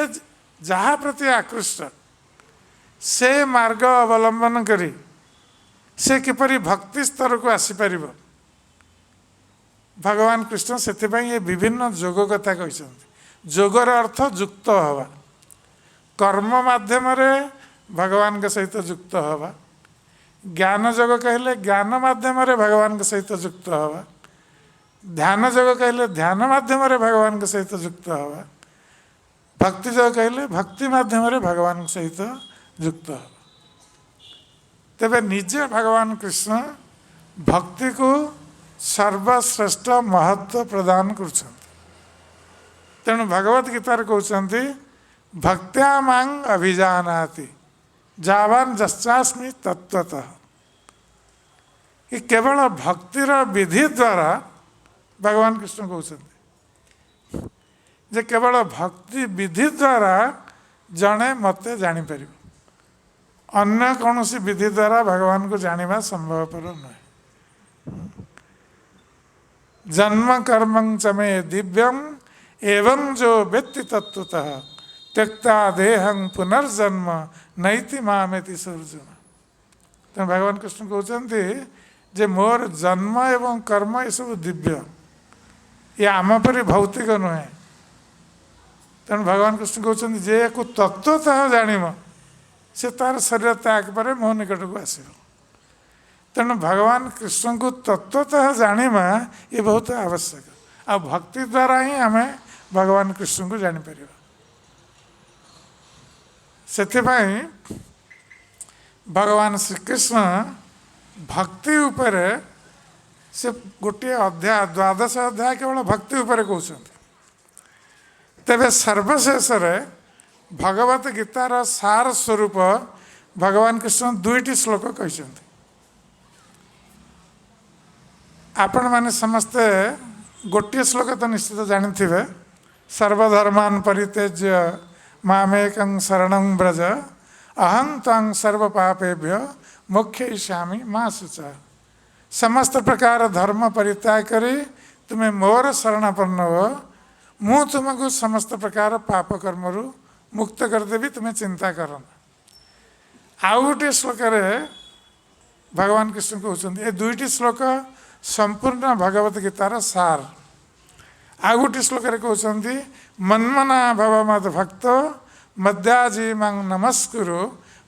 जहाँ प्रति आकृष्ट से मार्ग अवलंबन करी से किपरि भक्ति स्तर को आसीपर भगवान कृष्ण से ये विभिन्न जोग कथा कहते जोगर अर्थ युक्त हवा कर्म माध्यम भगवान के सहित युक्त हवा ज्ञान जोग कहले ज्ञान माध्यम भगवान के सहित युक्त हवा ध्यान जोग कहले ध्यान माध्यम भगवान के सहित युक्त हवा भक्ति जोग कहले भक्ति माध्यम भगवान के सहित युक्त हवा तेबे निजे भगवान कृष्ण भक्ति को सर्वश्रेष्ठ महत्व प्रदान कर तेणु भगवत गीतार कहते भक्त्या मांग अभिजानाति जावान जस्मी तत्वतः ये केवल भक्तिर विधि द्वारा भगवान कृष्ण कहते जे केवल भक्ति विधि द्वारा जड़े मते जापर अन्य कौन सी विधि द्वारा भगवान को जाना संभवपर नुहे जन्म कर्म च मे दिव्यम एवं जो व्यक्ति तत्वतः त्यक्ता देहं पुनर्जन्म नैति मामेति सर्जुन तेणु भगवान कृष्ण कहते जे मोर जन्म एवं कर्म ये सब दिव्य ये आम परी भौतिक नुहे तेणु भगवान कृष्ण कहते जे को तत्वतः जानिम से तार शरीर त्याग पर मो निकट को आस तेणु भगवान कृष्ण को तत्वतः जानिमा ये बहुत आवश्यक आ भक्ति द्वारा ही आम भगवान कृष्ण को जापर से भगवान श्रीकृष्ण भक्ति उपर से गोटे अध्याय द्वादश अध्याय केवल भक्ति उपर कहते तेरे सर्वशेष भगवत गीतार सार स्वरूप भगवान कृष्ण दुईटी श्लोक कहते आपण माने समस्ते गोटे श्लोक तो निश्चित जानी सर्वधर्मान परित्यज्य मामेकं शरणं व्रज अहं त्वं सर्व पापेभ्य मोक्षयिष्यामि मा शुचः समस्त प्रकार धर्म परित्याग करी तुम्हें मोर शरणापन्न हो मु तुमको समस्त प्रकार पाप कर्मरु मुक्त करदेवी तुम्हें चिंता करना आउ गोटे श्लोक भगवान कृष्ण कहते ये दुईटी श्लोक संपूर्ण भगवत गीतार सार आउ गोटे श्लोक कहते मन्मना भव मद भक्त मद्याजी मांग नमस्कुरु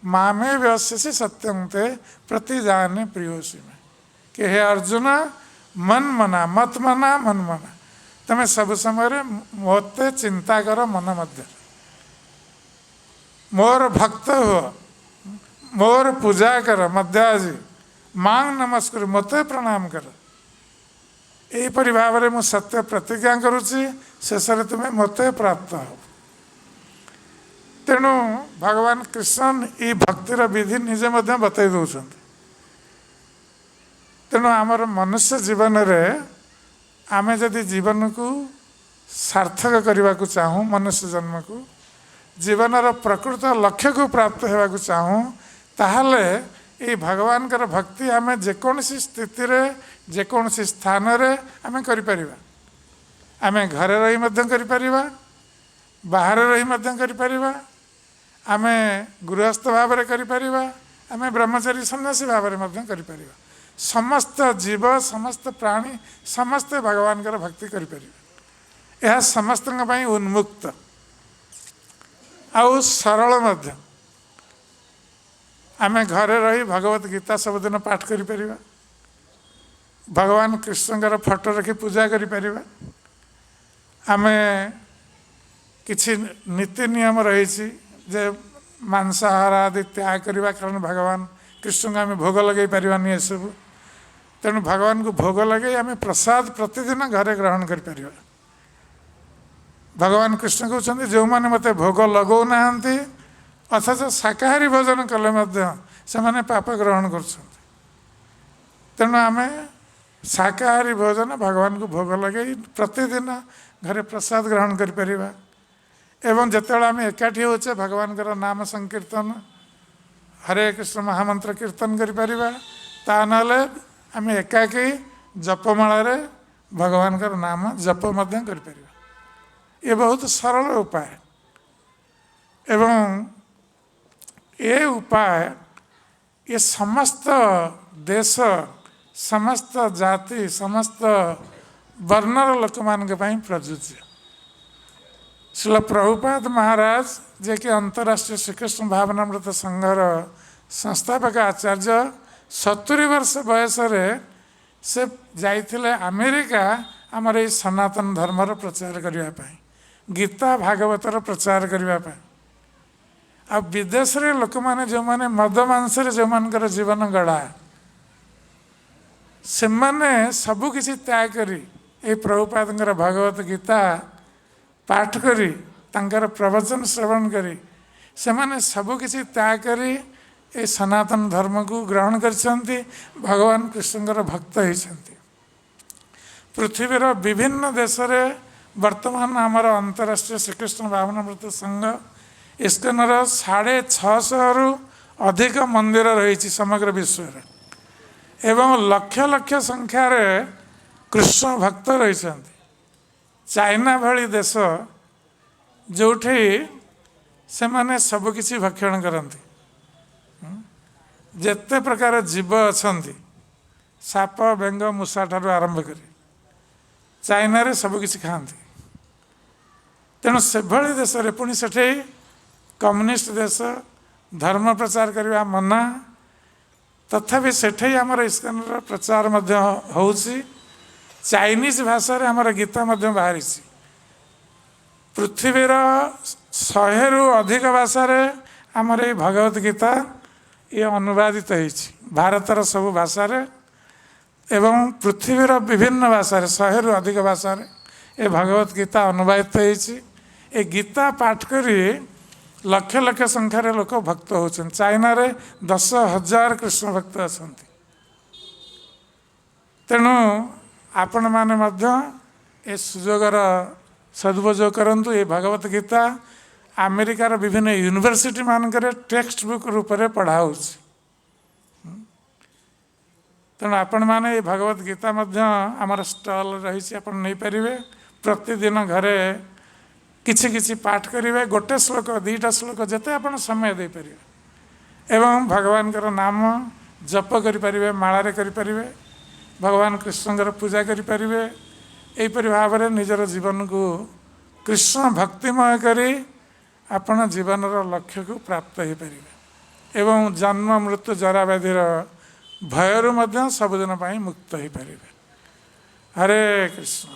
मामे व्यस्यसि सत्यं ते प्रतिजाने प्रियोसी में कि हे अर्जुन मन मना मत मना मन मना तमें सब समय मते चिंता कर मन मध्य मोर भक्त हो मोर पूजा कर मध्याजी मांग नमस्कार मते प्रणाम कर यहीपरि भाव में मुझे सत्य प्रतिज्ञा करुच्ची शेष तुम्हें मते प्राप्त हो तेणु भगवान कृष्ण ये भक्तिर विधि निजे बतई दौरान तेणु आमर मनुष्य जीवन रे आमे जदि जीवन को सार्थक करने को चाहूँ मनुष्य जन्म को जीवन प्रकृत लक्ष्य को प्राप्त होगा चाहूँ ताहले ये भगवान कर भक्ति आमे जेकोसी स्थिति रे जेकोसी स्थान रे आमे करिपरिबा आमे घरे रही मध्य करिपरिबा बाहर रही मध्य करिपरिबा आमे गृहस्थ भाव में करिपरिबा आमे ब्रह्मचारी सन्यासी भाव में मध्य करिपरिबा समस्त जीव समस्त प्राणी समस्त भगवान कर भक्ति करिपरिबा यह समस्त उन्मुक्त आउ सरल मध्य आमे घरे रही भगवत गीता सबुदिन पाठ करिपरिबा भगवान कृष्णकर फोटो रखी पूजा करिपरिबा आमे किछि नीति नियम रही जे मांसाहार आदि त्याग करवा कारण भगवान कृष्ण को आम भोग लगे पारानी ये सब तेणु भगवान को भोग लगे आम प्रसाद प्रतिदिन घरे ग्रहण कर भगवान कृष्ण कहते जो मैंने मत भोग लगौ ना अथच शाकाहारी भोजन कले से पाप ग्रहण कर तेणु आम शाकाहारी भोजन भगवान को भोग लगे प्रतिदिन घरे प्रसाद ग्रहण करिपरिबा एवं जेतेବେଳେ आम एकाठी होचे भगवान नाम संकीर्तन हरे कृष्ण महामंत्र कीर्तन करिपरिबा ता नले आम एकाकी जपमाला भगवान नाम जप मध्य करिपरिबा ये बहुत सरल उपाय एवं ये उपाय ये समस्त देश समस्त जाति समस्त वर्णर लोक मान प्रযোज्य श्रील प्रभुपाद महाराज जे कि अंतर्राष्ट्रीय श्रीकृष्ण भावनामृत संघर संस्थापक आचार्य 70 वर्ष बयस से जाइथिले अमेरिका आमर ये सनातन धर्मर प्रचार करने गीता भागवतर प्रचार करने आ विदेश रे लोक माने जो माने मद मांसरे जो मानकर जीवन गड़ा से माने सबु किसी त्याग करी ए प्रभुपादंकर भगवत गीता पाठ करी तांकर प्रवचन श्रवण करी से माने सबु किसी त्याग करी ए सनातन धर्म को ग्रहण करछंती भगवान कृष्णकर भक्त होइछंती पृथ्वीर विभिन्न देश रे वर्तमान आमर अंतर्राष्ट्रीय श्रीकृष्ण भावनामृत संघ इस्कनर 650 रु अधिक मंदिर रही समग्र विश्व रे एवं लक्ष लक्ष संख्यार कृष्ण भक्त रही चाइना भली देश जोठी से माने सबकिछि भक्षण करती जेते प्रकार जीव अच्छा साप बेंग मूषा ठारू आरंभ कर चाइना रे सबकिछि खाती तेणु से भली देश रे पुणी सेठे कम्युनिस्ट देश धर्म प्रचार करने मना तथापि सेठे आमर इस्कन प्रचार होउछि चाइनीज भाषा रे आमर गीता बाहरी पृथ्वीर 100 रु अधिक भाषा रे आमर ये भगवत गीता ये अनुवादित होइछि भारतर सब भाषा रे एवं पृथ्वीर विभिन्न भाषा रे 100 रु अधिक भाषा रे ये भगवत गीता अनुवादित होइछि ए गीता पाठ करी लक्ष लक्ष संख्यार लोक भक्त होचन चाइना रे 10,000 कृष्ण भक्त अछंती तेणु आपण माने मध्य ए सुजोगर सदुपयोग करंतु ये भगवत गीता अमेरिकार विभिन्न यूनिवर्सिटी मानकर टेक्स्ट बुक रूप में पढ़ा तेणु आपण माने ये भगवत गीता मध्य आमर स्टल रही आप नहीं पारे प्रतिदिन घरे किछि किछि पाठ करेंगे गोटे श्लोक 2टा श्लोक जिते आप समय दे पारे एवं भगवान नाम जप करें मालारे करें भगवान कृष्णकर पूजा करें यहीपरि भाव में निजर जीवन को कृष्ण भक्तिमय करी आपण जीवन लक्ष्य को प्राप्त हो पारे एवं जन्म मृत्यु जरा व्याधिर भयरू सबुदिन मुक्त हो पारे। हरे कृष्ण।